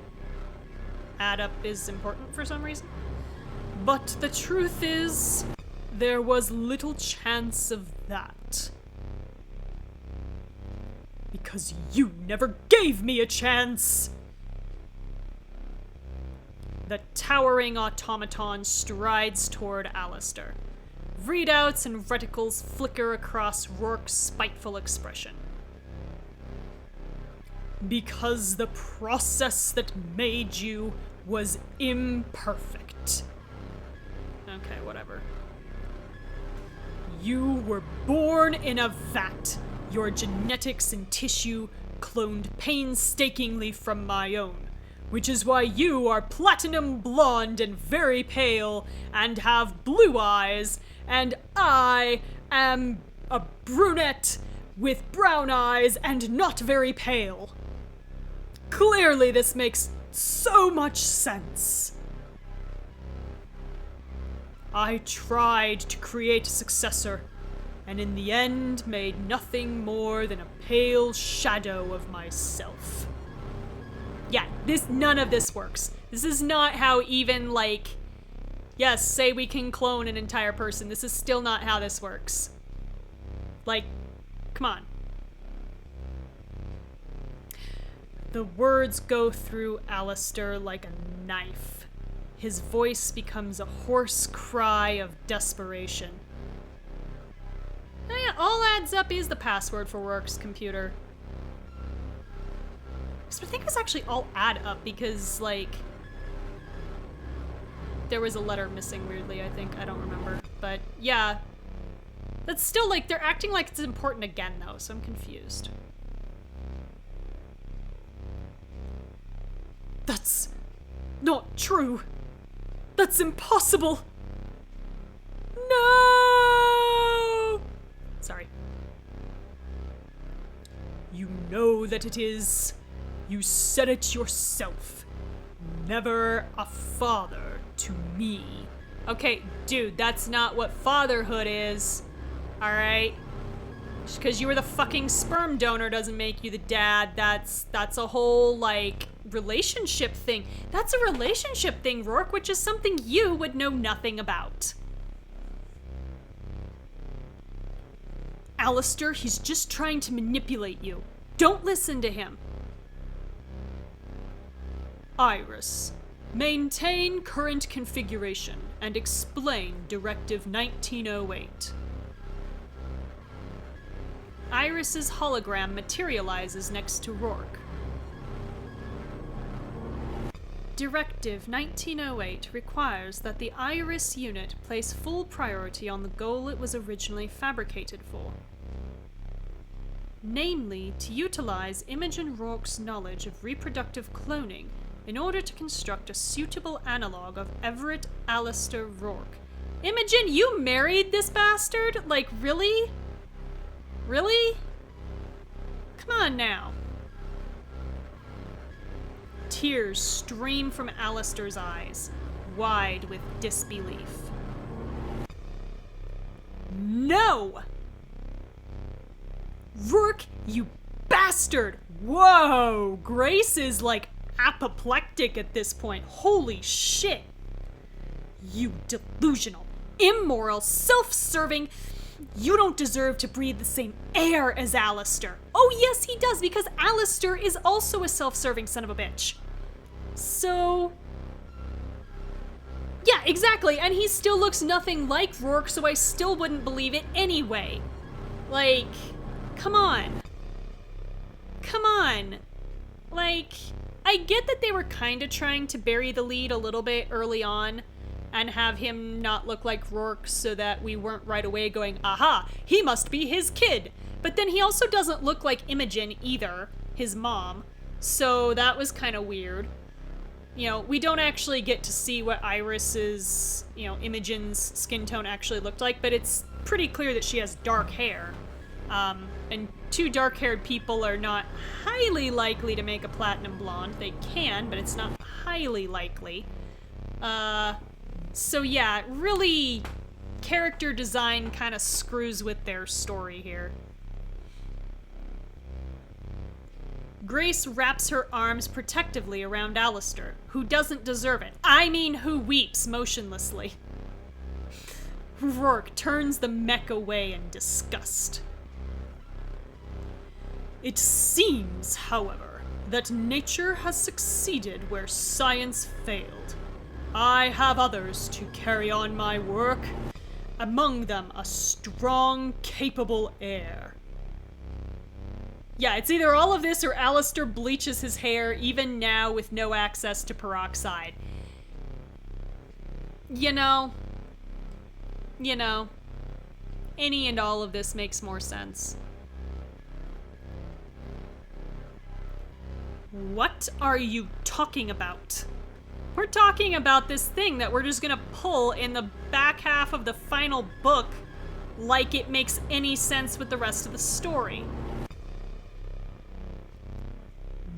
Add up is important for some reason. But the truth is, there was little chance of that. Because you never gave me a chance! The towering automaton strides toward Aleister. Readouts and reticles flicker across Rourke's spiteful expression. Because the process that made you was imperfect. Okay, whatever. You were born in a vat, your genetics and tissue cloned painstakingly from my own, which is why you are platinum blonde and very pale and have blue eyes, and I am a brunette with brown eyes and not very pale. Clearly this makes so much sense. I tried to create a successor, and in the end made nothing more than a pale shadow of myself. Yeah, none of this works. This is not how even, like, yes, say we can clone an entire person. This is still not how this works. Like, come on. The words go through Aleister like a knife. His voice becomes a hoarse cry of desperation. Oh yeah, all adds up is the password for Rourke's computer. So I think it was actually all add up because, like, there was a letter missing weirdly, I think. I don't remember. But yeah. That's still, like, they're acting like it's important again, though, so I'm confused. That's not true. That's impossible. No! Sorry. You know that it is. You said it yourself. Never a father to me. Okay, dude, that's not what fatherhood is. Alright? Just because you were the fucking sperm donor doesn't make you the dad. That's a whole, like, relationship thing. That's a relationship thing, Rourke, which is something you would know nothing about. Aleister, he's just trying to manipulate you. Don't listen to him. Iris, maintain current configuration and explain Directive 1908. Iris's hologram materializes next to Rourke. Directive 1908 requires that the Iris unit place full priority on the goal it was originally fabricated for. Namely, to utilize Imogen Rourke's knowledge of reproductive cloning in order to construct a suitable analog of Everett Aleister Rourke. Imogen, you married this bastard? Like, really? Really? Come on now. Tears stream from Aleister's eyes, wide with disbelief. No! Rourke, you bastard! Whoa! Grace is, like, apoplectic at this point. Holy shit! You delusional, immoral, self-serving... You don't deserve to breathe the same air as Aleister. Oh yes, he does, because Aleister is also a self-serving son of a bitch. So... yeah, exactly, and he still looks nothing like Rourke, so I still wouldn't believe it anyway. Like, come on. Come on. Like, I get that they were kind of trying to bury the lead a little bit early on, and have him not look like Rourke so that we weren't right away going, aha, he must be his kid. But then he also doesn't look like Imogen either, his mom. So that was kind of weird. You know, we don't actually get to see what Iris's, you know, Imogen's skin tone actually looked like, but it's pretty clear that she has dark hair. And two dark-haired people are not highly likely to make a platinum blonde. They can, but it's not highly likely. So yeah, really, character design kind of screws with their story here. Grace wraps her arms protectively around Aleister, who doesn't deserve it. I mean, who weeps motionlessly. Rourke turns the mech away in disgust. It seems, however, that nature has succeeded where science failed. I have others to carry on my work, among them a strong, capable heir. Yeah, it's either all of this or Aleister bleaches his hair even now with no access to peroxide. You know, any and all of this makes more sense. What are you talking about? We're talking about this thing that we're just gonna pull in the back half of the final book like it makes any sense with the rest of the story.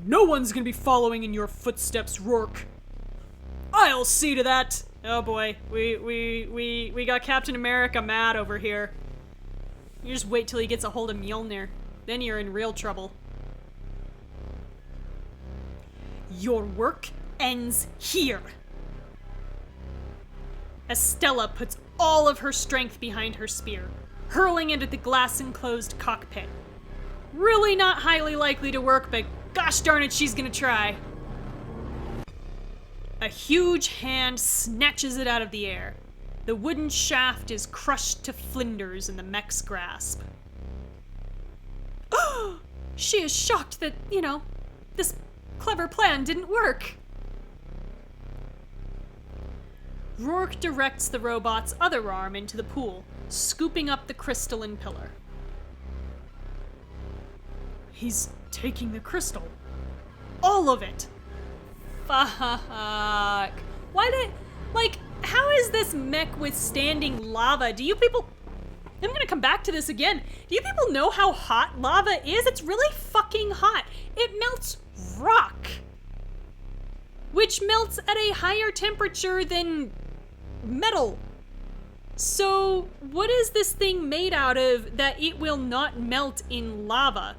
No one's gonna be following in your footsteps, Rourke. I'll see to that. Oh boy, we got Captain America mad over here. You just wait till he gets a hold of Mjolnir. Then you're in real trouble. Your work ends here. Estella puts all of her strength behind her spear, hurling it at the glass-enclosed cockpit. Really not highly likely to work, but gosh darn it, she's gonna try. A huge hand snatches it out of the air. The wooden shaft is crushed to flinders in the mech's grasp. She is shocked that, this clever plan didn't work. Rourke directs the robot's other arm into the pool, scooping up the crystalline pillar. He's taking the crystal. All of it. Fuck. How is this mech withstanding lava? Do you people... I'm gonna come back to this again. Do you people know how hot lava is? It's really fucking hot. It melts rock, which melts at a higher temperature than metal. So what is this thing made out of that it will not melt in lava?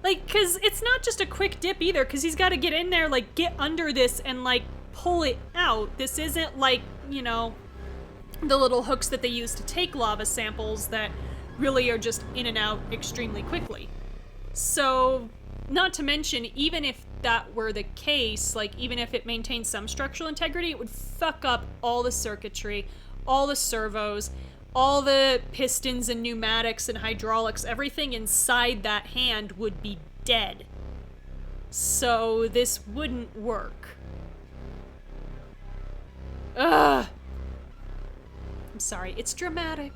Cause it's not just a quick dip either, cause he's gotta get in there, get under this and, pull it out. This isn't the little hooks that they use to take lava samples that really are just in and out extremely quickly. So, not to mention, even if that were the case, even if it maintained some structural integrity, it would fuck up all the circuitry, all the servos, all the pistons and pneumatics and hydraulics. Everything inside that hand would be dead. So this wouldn't work. Ugh. I'm sorry, it's dramatic.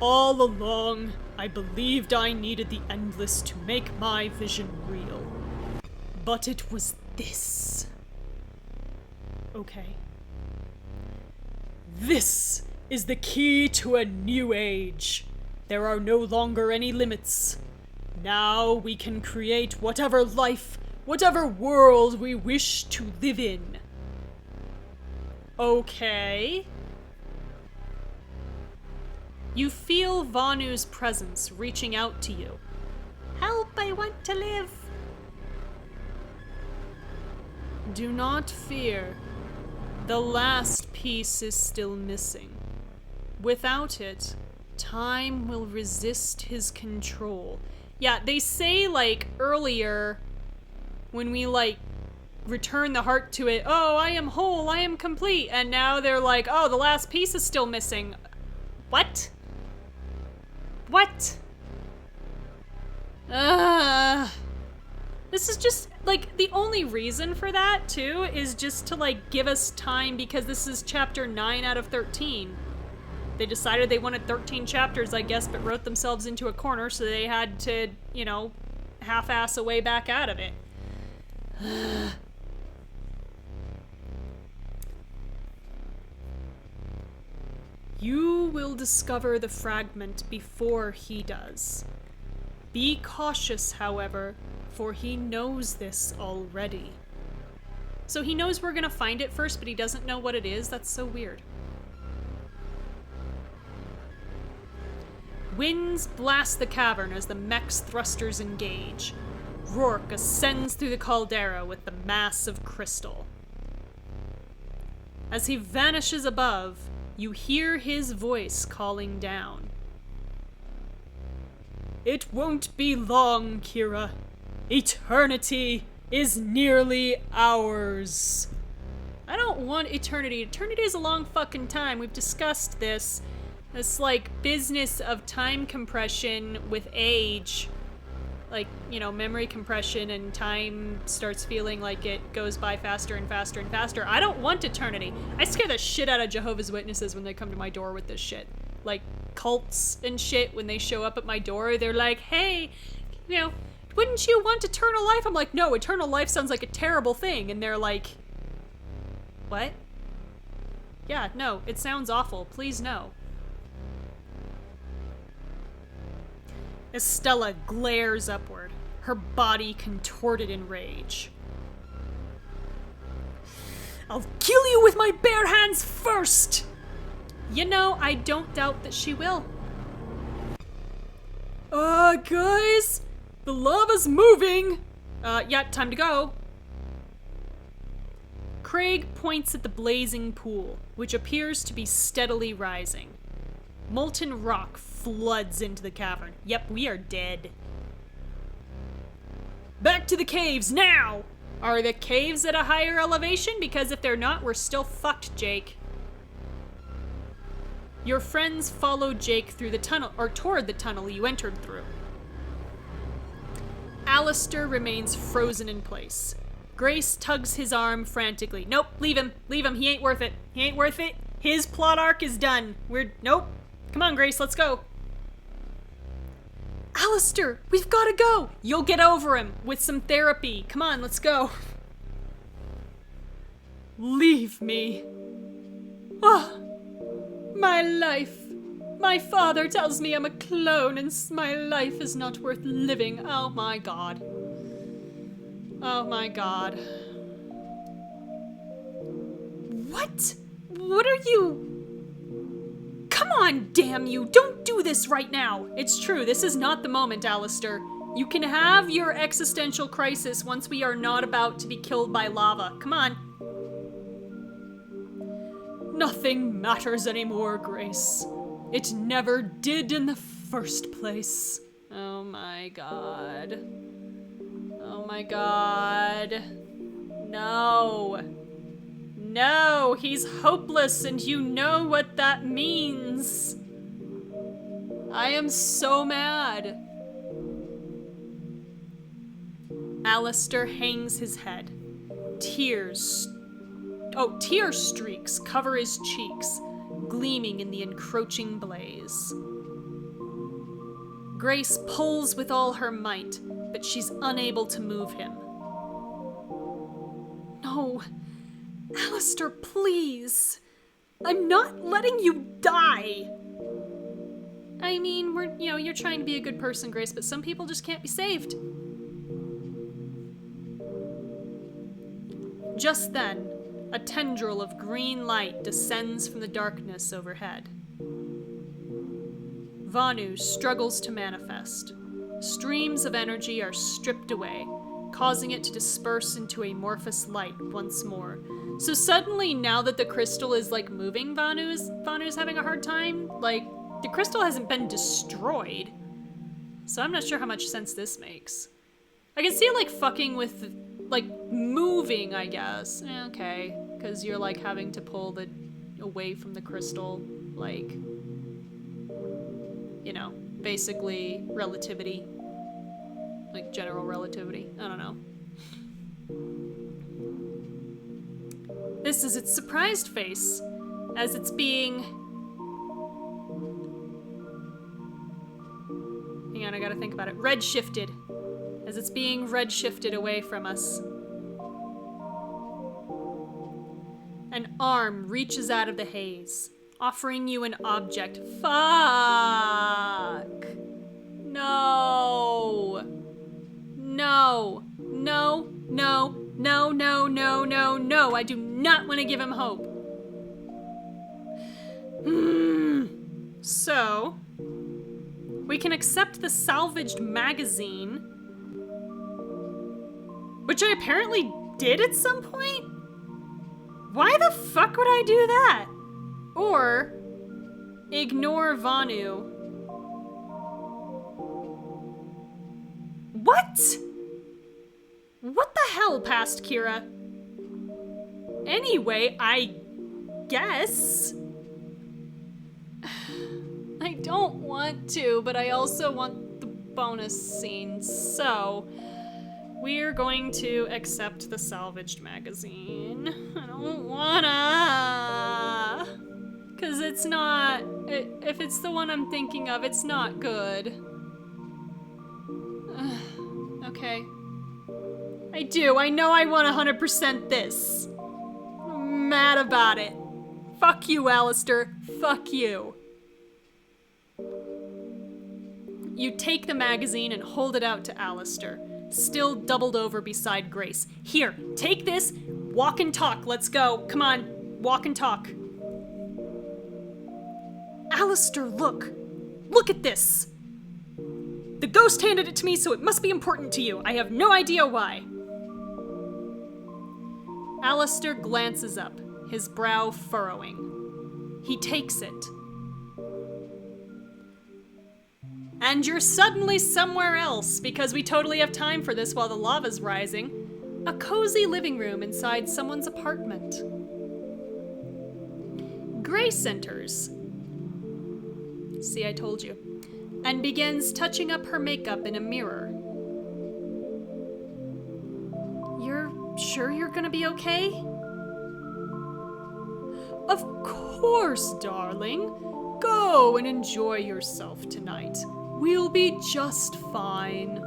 All along, I believed I needed the endless to make my vision real. But it was this. Okay. This is the key to a new age. There are no longer any limits. Now we can create whatever life, whatever world we wish to live in. Okay. You feel Vanu's presence reaching out to you. Help, I want to live. Do not fear. The last piece is still missing. Without it, time will resist his control. Yeah, they say, earlier, when we, return the heart to it, oh, I am whole, I am complete, and now they're oh, the last piece is still missing. What? What? This is just, the only reason for that, too, is just to, give us time, because this is chapter 9 out of 13. They decided they wanted 13 chapters, I guess, but wrote themselves into a corner, so they had to, half-ass a way back out of it. You will discover the fragment before he does. Be cautious, however, for he knows this already. So he knows we're gonna find it first, but he doesn't know what it is? That's so weird. Winds blast the cavern as the mech's thrusters engage. Rourke ascends through the caldera with the mass of crystal. As he vanishes above, you hear his voice calling down. It won't be long, Kira. Eternity is nearly ours. I don't want eternity. Eternity is a long fucking time. We've discussed this. This, like, business of time compression with age. Like, you know, memory compression and time starts feeling like it goes by faster and faster and faster. I don't want eternity. I scare the shit out of Jehovah's Witnesses when they come to my door with this shit. Like, cults and shit, when they show up at my door, they're like, hey, you know, wouldn't you want eternal life? I'm like, no, eternal life sounds like a terrible thing. And they're like, what? Yeah, no, it sounds awful. Please no. Estella glares upward, her body contorted in rage. I'll kill you with my bare hands first! You know, I don't doubt that she will. Guys, the lava's moving! Yeah, time to go. Craig points at the blazing pool, which appears to be steadily rising. Molten rock floods into the cavern. Yep, we are dead. Back to the caves, now! Are the caves at a higher elevation? Because if they're not, we're still fucked, Jake. Your friends followed Jake through the tunnel, or toward the tunnel you entered through. Aleister remains frozen in place. Grace tugs his arm frantically. Nope, leave him. Leave him. He ain't worth it. He ain't worth it. His plot arc is done. Nope. Come on, Grace, let's go. Aleister, we've gotta go. You'll get over him with some therapy. Come on, let's go. Leave me. Ah, my life. My father tells me I'm a clone and my life is not worth living. Oh my god. Oh my god. What? What are you? Come on, damn you! Don't do this right now! It's true, this is not the moment, Aleister. You can have your existential crisis once we are not about to be killed by lava. Come on. Nothing matters anymore, Grace. It never did in the first place. Oh my god. Oh my god. No. No, he's hopeless and you know what that means. I am so mad. Aleister hangs his head. Tear streaks cover his cheeks, gleaming in the encroaching blaze. Grace pulls with all her might, but she's unable to move him. No. Aleister, please. I'm not letting you die. I mean, you're trying to be a good person, Grace, but some people just can't be saved. Just then, a tendril of green light descends from the darkness overhead. Vanu struggles to manifest. Streams of energy are stripped away, causing it to disperse into amorphous light once more. So suddenly, now that the crystal is, like, moving, Vanu's having a hard time. Like, the crystal hasn't been destroyed. So I'm not sure how much sense this makes. I can see it, like, fucking with, like, moving, I guess. Okay. Because you're, like, having to pull away from the crystal, like, you know, basically relativity. Like, general relativity. I don't know. This is its surprised face, as it's being... Hang on, I gotta think about it. Redshifted. As it's being redshifted away from us. An arm reaches out of the haze, offering you an object. Fuck! No! No! No! No! No, no, no, no, no. I do not want to give him hope. So, we can accept the salvaged magazine, which I apparently did at some point? Why the fuck would I do that? Or, ignore Vanu. What? What the hell, past Kira? Anyway, I guess. I don't want to, but I also want the bonus scene, so we're going to accept the salvaged magazine. I don't wanna. Because it's not. If it's the one I'm thinking of, it's not good. Okay. I do. I know I want 100% this. I'm mad about it. Fuck you, Aleister. Fuck you. You take the magazine and hold it out to Aleister, still doubled over beside Grace. Here, take this. Walk and talk. Let's go. Come on. Walk and talk. Aleister, look. Look at this. The ghost handed it to me, so it must be important to you. I have no idea why. Aleister glances up, his brow furrowing. He takes it. And you're suddenly somewhere else, because we totally have time for this while the lava's rising. A cozy living room inside someone's apartment. Grace enters. See, I told you. And begins touching up her makeup in a mirror. You're sure you're gonna be okay? Of course, darling. Go and enjoy yourself tonight. We'll be just fine.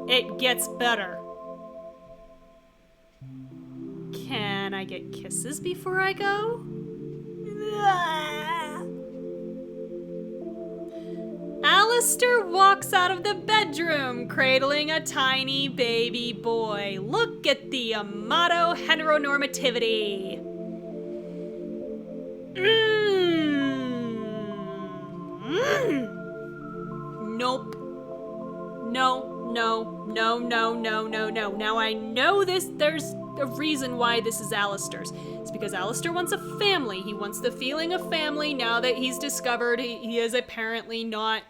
It gets better. Can I get kisses before I go? Aleister walks out of the bedroom, cradling a tiny baby boy. Look at the Amato heteronormativity. Nope. No. Now I know this, there's a reason why this is Aleister's. It's because Aleister wants a family. He wants the feeling of family now that he's discovered he is apparently not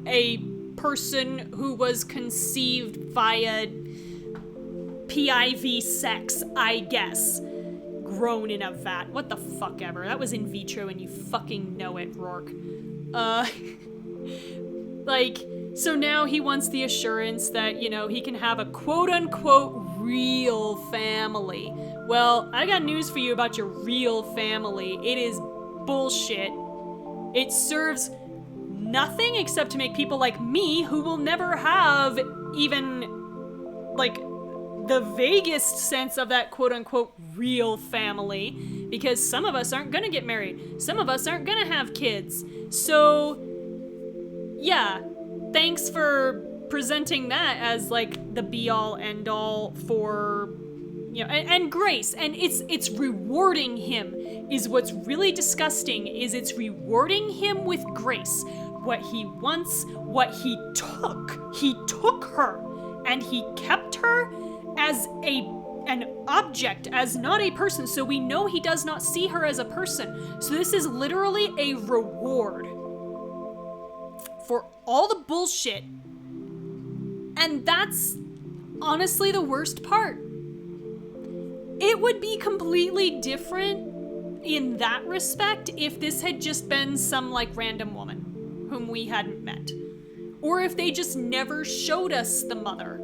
a person who was conceived via PIV sex, I guess. Grown in a vat. What the fuck ever. That was in vitro and you fucking know it, Rourke. So now he wants the assurance that, he can have a quote-unquote real family. Well, I got news for you about your real family. It is bullshit. It serves nothing except to make people like me, who will never have even, the vaguest sense of that quote-unquote real family, because some of us aren't gonna get married. Some of us aren't gonna have kids. So, yeah, thanks for presenting that as, the be-all, end-all for, and Grace. And it's rewarding him is what's really disgusting, is it's rewarding him with Grace. What he wants, what he took. He took her, and he kept her as an object, as not a person, so we know he does not see her as a person. So this is literally a reward for all the bullshit. And that's honestly the worst part. It would be completely different in that respect if this had just been some random woman whom we hadn't met. Or if they just never showed us the mother.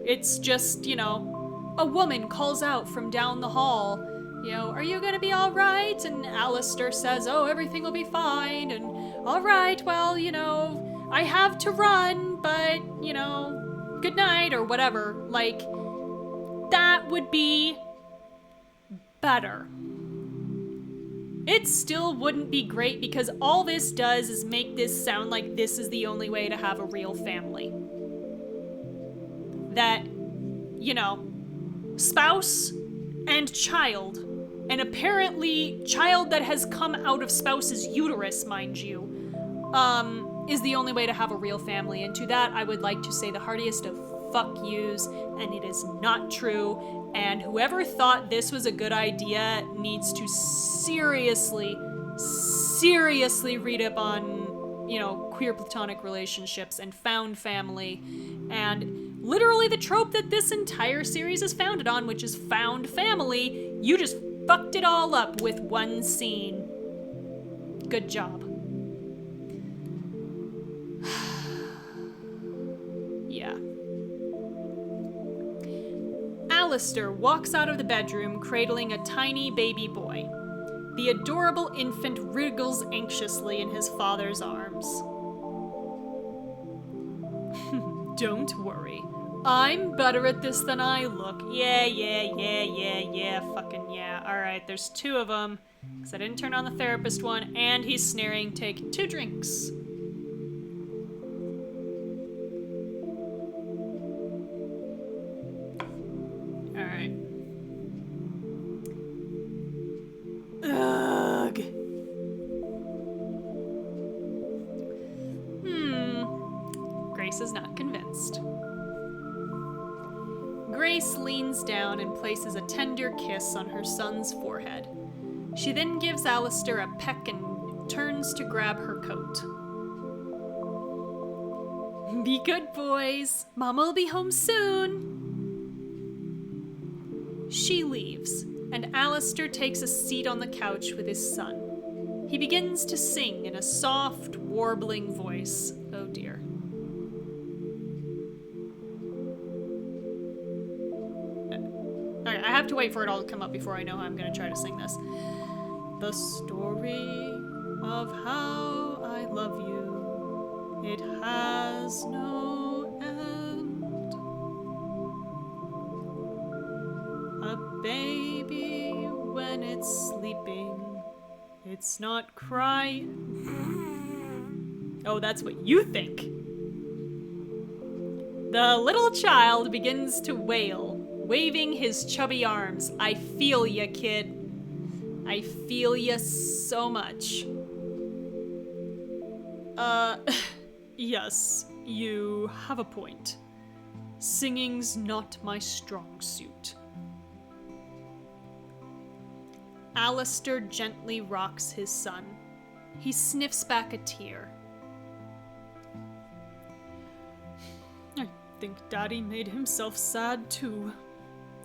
It's just, a woman calls out from down the hall, are you gonna be all right? And Aleister says, oh, everything will be fine. And all right, well, I have to run, but, good night or whatever. That would be better. It still wouldn't be great because all this does is make this sound like this is the only way to have a real family. That, spouse and child, and apparently child that has come out of spouse's uterus, mind you, is the only way to have a real family. And to that, I would like to say the heartiest of fuck yous, and it is not true. And whoever thought this was a good idea needs to seriously read up on, queer platonic relationships and found family, and literally the trope that this entire series is founded on, which is found family. You just fucked it all up with one scene. Good job. Yeah. Aleister walks out of the bedroom cradling a tiny baby boy. The adorable infant wriggles anxiously in his father's arms. Don't worry. I'm better at this than I look. Yeah, fucking yeah. Alright, there's 2 of them. Because I didn't turn on the therapist one, and he's sneering. Take 2 drinks. Alright. Ugh. Grace is not convinced. Grace leans down and places a tender kiss on her son's forehead. She then gives Aleister a peck and turns to grab her coat. Be good, boys. Mama will be home soon. She leaves, and Aleister takes a seat on the couch with his son. He begins to sing in a soft, warbling voice. Oh dear. Alright, I have to wait for it all to come up before I know how I'm gonna try to sing this. The story of how I love you, it has no end. A baby, when it's sleeping, it's not crying. Oh, that's what you think. The little child begins to wail, waving his chubby arms. I feel ya, kid. I feel ya so much. Yes, you have a point. Singing's not my strong suit. Aleister gently rocks his son. He sniffs back a tear. I think Daddy made himself sad too.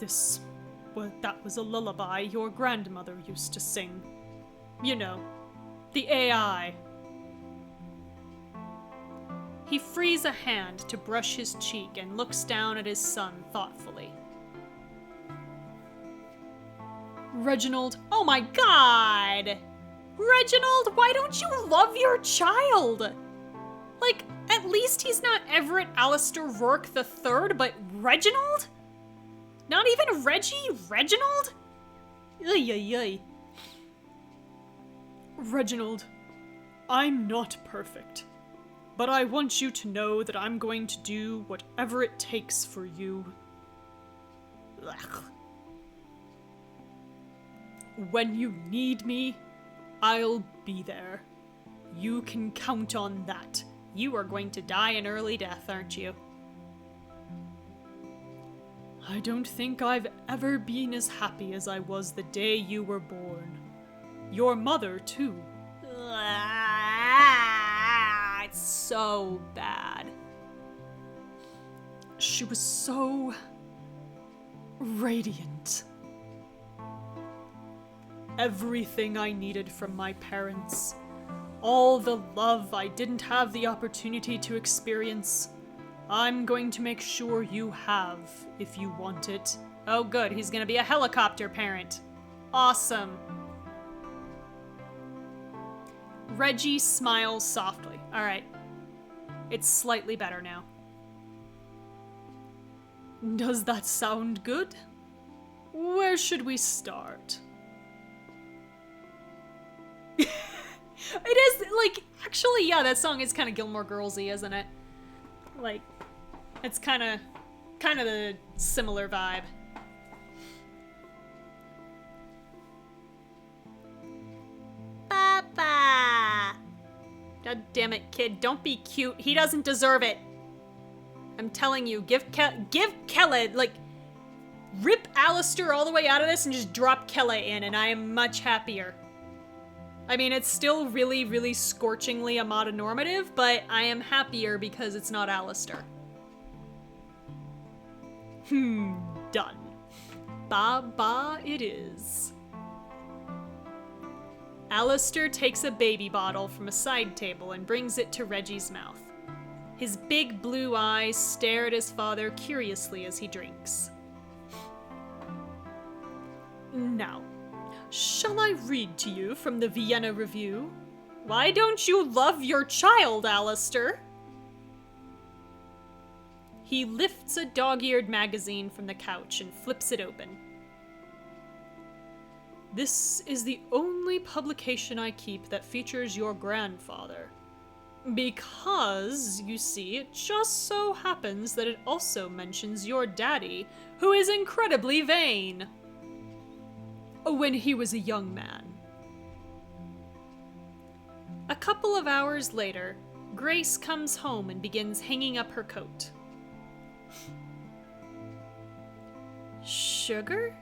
That was a lullaby your grandmother used to sing. You know, the AI. He frees a hand to brush his cheek and looks down at his son thoughtfully. Reginald, oh my god! Reginald, why don't you love your child? Like, at least he's not Everett Aleister Rourke III, but Reginald? Not even Reggie? Reginald? Ay. Reginald, I'm not perfect, but I want you to know that I'm going to do whatever it takes for you. Ugh. When you need me, I'll be there. You can count on that. You are going to die an early death, aren't you? I don't think I've ever been as happy as I was the day you were born. Your mother, too. It's so bad. She was so radiant. Everything I needed from my parents. All the love I didn't have the opportunity to experience. I'm going to make sure you have, if you want it. Oh good, he's gonna be a helicopter parent. Awesome. Reggie smiles softly. Alright. It's slightly better now. Does that sound good? Where should we start? It is, like, actually, yeah, that song is kind of Gilmore Girls-y, isn't it? Like, it's kind of the similar vibe. Papa! God damn it, kid, don't be cute. He doesn't deserve it. I'm telling you, give Kella, like, rip Aleister all the way out of this and just drop Kella in, and I am much happier. I mean, it's still really, really scorchingly amatonormative, but I am happier because it's not Aleister. Done. Ba it is. Aleister takes a baby bottle from a side table and brings it to Reggie's mouth. His big blue eyes stare at his father curiously as he drinks. Now, shall I read to you from the Vienna Review? Why don't you love your child, Aleister? He lifts a dog-eared magazine from the couch and flips it open. This is the only publication I keep that features your grandfather. Because, you see, it just so happens that it also mentions your daddy, who is incredibly vain. When he was a young man. A couple of hours later, Grace comes home and begins hanging up her coat. Sugar?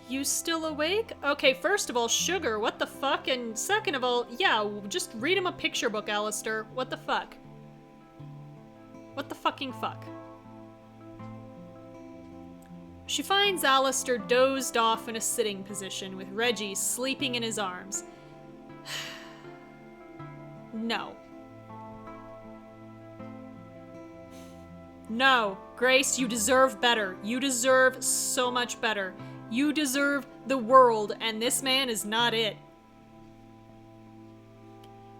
You still awake? Okay, first of all, Sugar, what the fuck? And second of all, yeah, just read him a picture book, Aleister. What the fuck? What the fucking fuck? She finds Aleister dozed off in a sitting position with Reggie sleeping in his arms. No. No, Grace, you deserve better. You deserve so much better. You deserve the world, and this man is not it.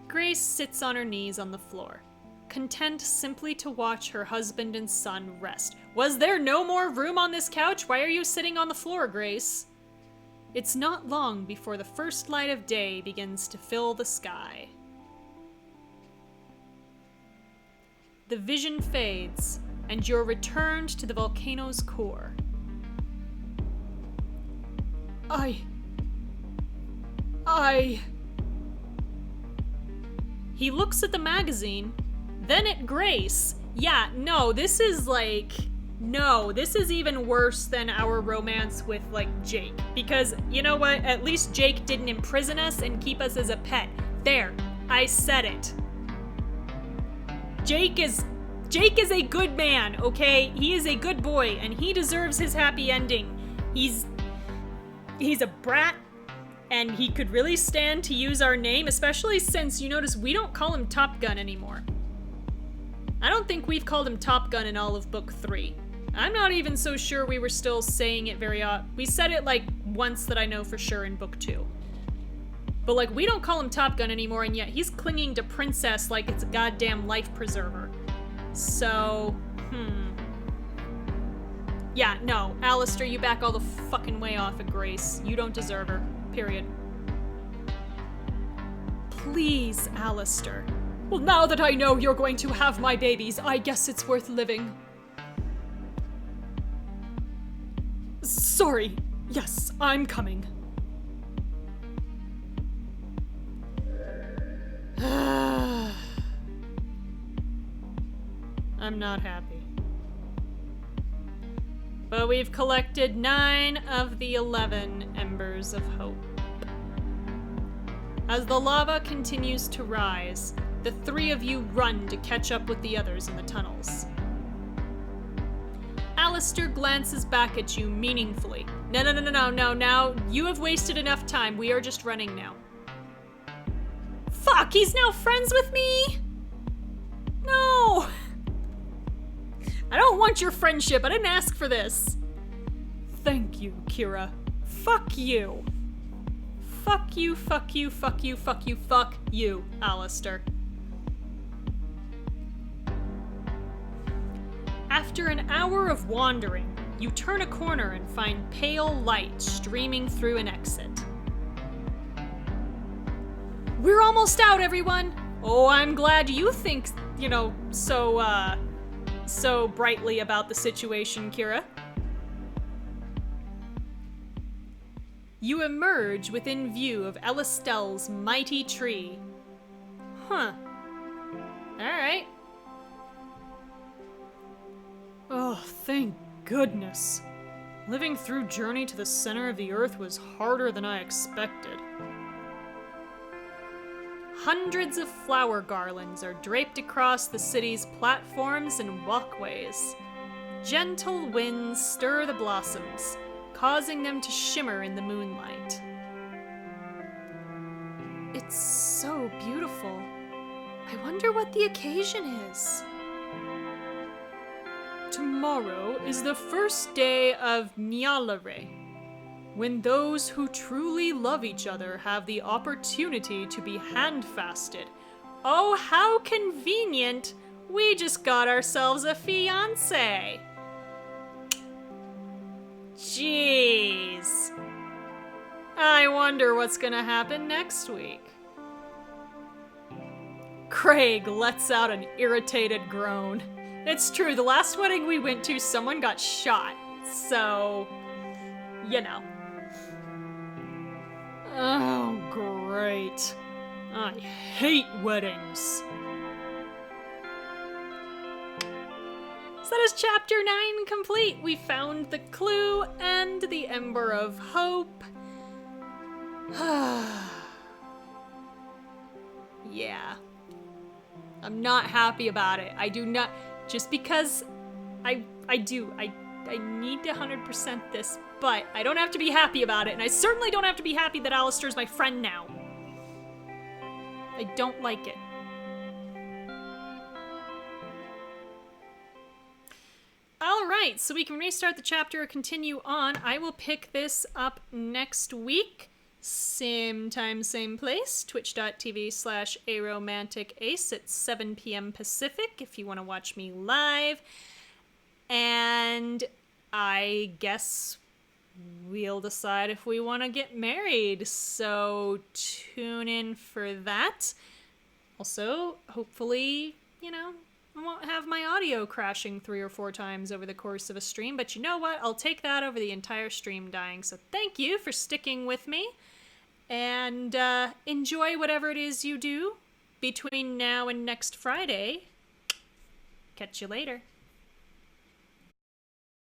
Grace sits on her knees on the floor, content simply to watch her husband and son rest. Was there no more room on this couch? Why are you sitting on the floor, Grace? It's not long before the first light of day begins to fill the sky. The vision fades, and you're returned to the volcano's core. He looks at the magazine, then at Grace. Yeah, no, this is even worse than our romance with, Jake. Because, you know what? At least Jake didn't imprison us and keep us as a pet. There, I said it. Jake is a good man, okay? He is a good boy, and he deserves his happy ending. He's a brat, and he could really stand to use our name, especially since, you notice, we don't call him Top Gun anymore. I don't think we've called him Top Gun in all of Book 3. I'm not even so sure we were still saying it very often. We said it, once that I know for sure in Book 2. But, we don't call him Top Gun anymore, and yet he's clinging to Princess like it's a goddamn life preserver. So, Yeah, no, Aleister, you back all the fucking way off of Grace. You don't deserve her. Period. Please, Aleister. Well, now that I know you're going to have my babies, I guess it's worth living. Sorry. Yes, I'm coming. I'm not happy. But we've collected 9 of the 11 embers of hope. As the lava continues to rise, the 3 of you run to catch up with the others in the tunnels. Aleister glances back at you meaningfully. No, now you have wasted enough time. We are just running now. Fuck, he's now friends with me? No! I don't want your friendship. I didn't ask for this. Thank you, Kira. Fuck you. Fuck you, fuck you, fuck you, fuck you, fuck you, Aleister. After an hour of wandering, you turn a corner and find pale light streaming through an exit. We're almost out, everyone! Oh, I'm glad you think, so brightly about the situation, Kira. You emerge within view of Elistel's mighty tree. Huh. Alright. Oh, thank goodness. Living through Journey to the Center of the Earth was harder than I expected. Hundreds of flower garlands are draped across the city's platforms and walkways. Gentle winds stir the blossoms, causing them to shimmer in the moonlight. It's so beautiful. I wonder what the occasion is. Tomorrow is the first day of Nyalare, when those who truly love each other have the opportunity to be handfasted. Oh, how convenient! We just got ourselves a fiancé! Jeez. I wonder what's gonna happen next week. Craig lets out an irritated groan. It's true, the last wedding we went to, someone got shot. So, you know. Oh, great. I hate weddings. So that is chapter 9 complete. We found the clue and the Ember of Hope. Yeah. I'm not happy about it. I do not, just because I need to 100% this, but I don't have to be happy about it, and I certainly don't have to be happy that Aleister's my friend now. I don't like it. Alright, so we can restart the chapter or continue on. I will pick this up next week. Same time, same place, twitch.tv/aromanticace at 7 p.m. Pacific if you want to watch me live. And I guess we'll decide if we want to get married, so tune in for that. Also, hopefully, you know, I won't have my audio crashing 3 or 4 times over the course of a stream, but you know what? I'll take that over the entire stream dying, so thank you for sticking with me. And enjoy whatever it is you do between now and next Friday. Catch you later.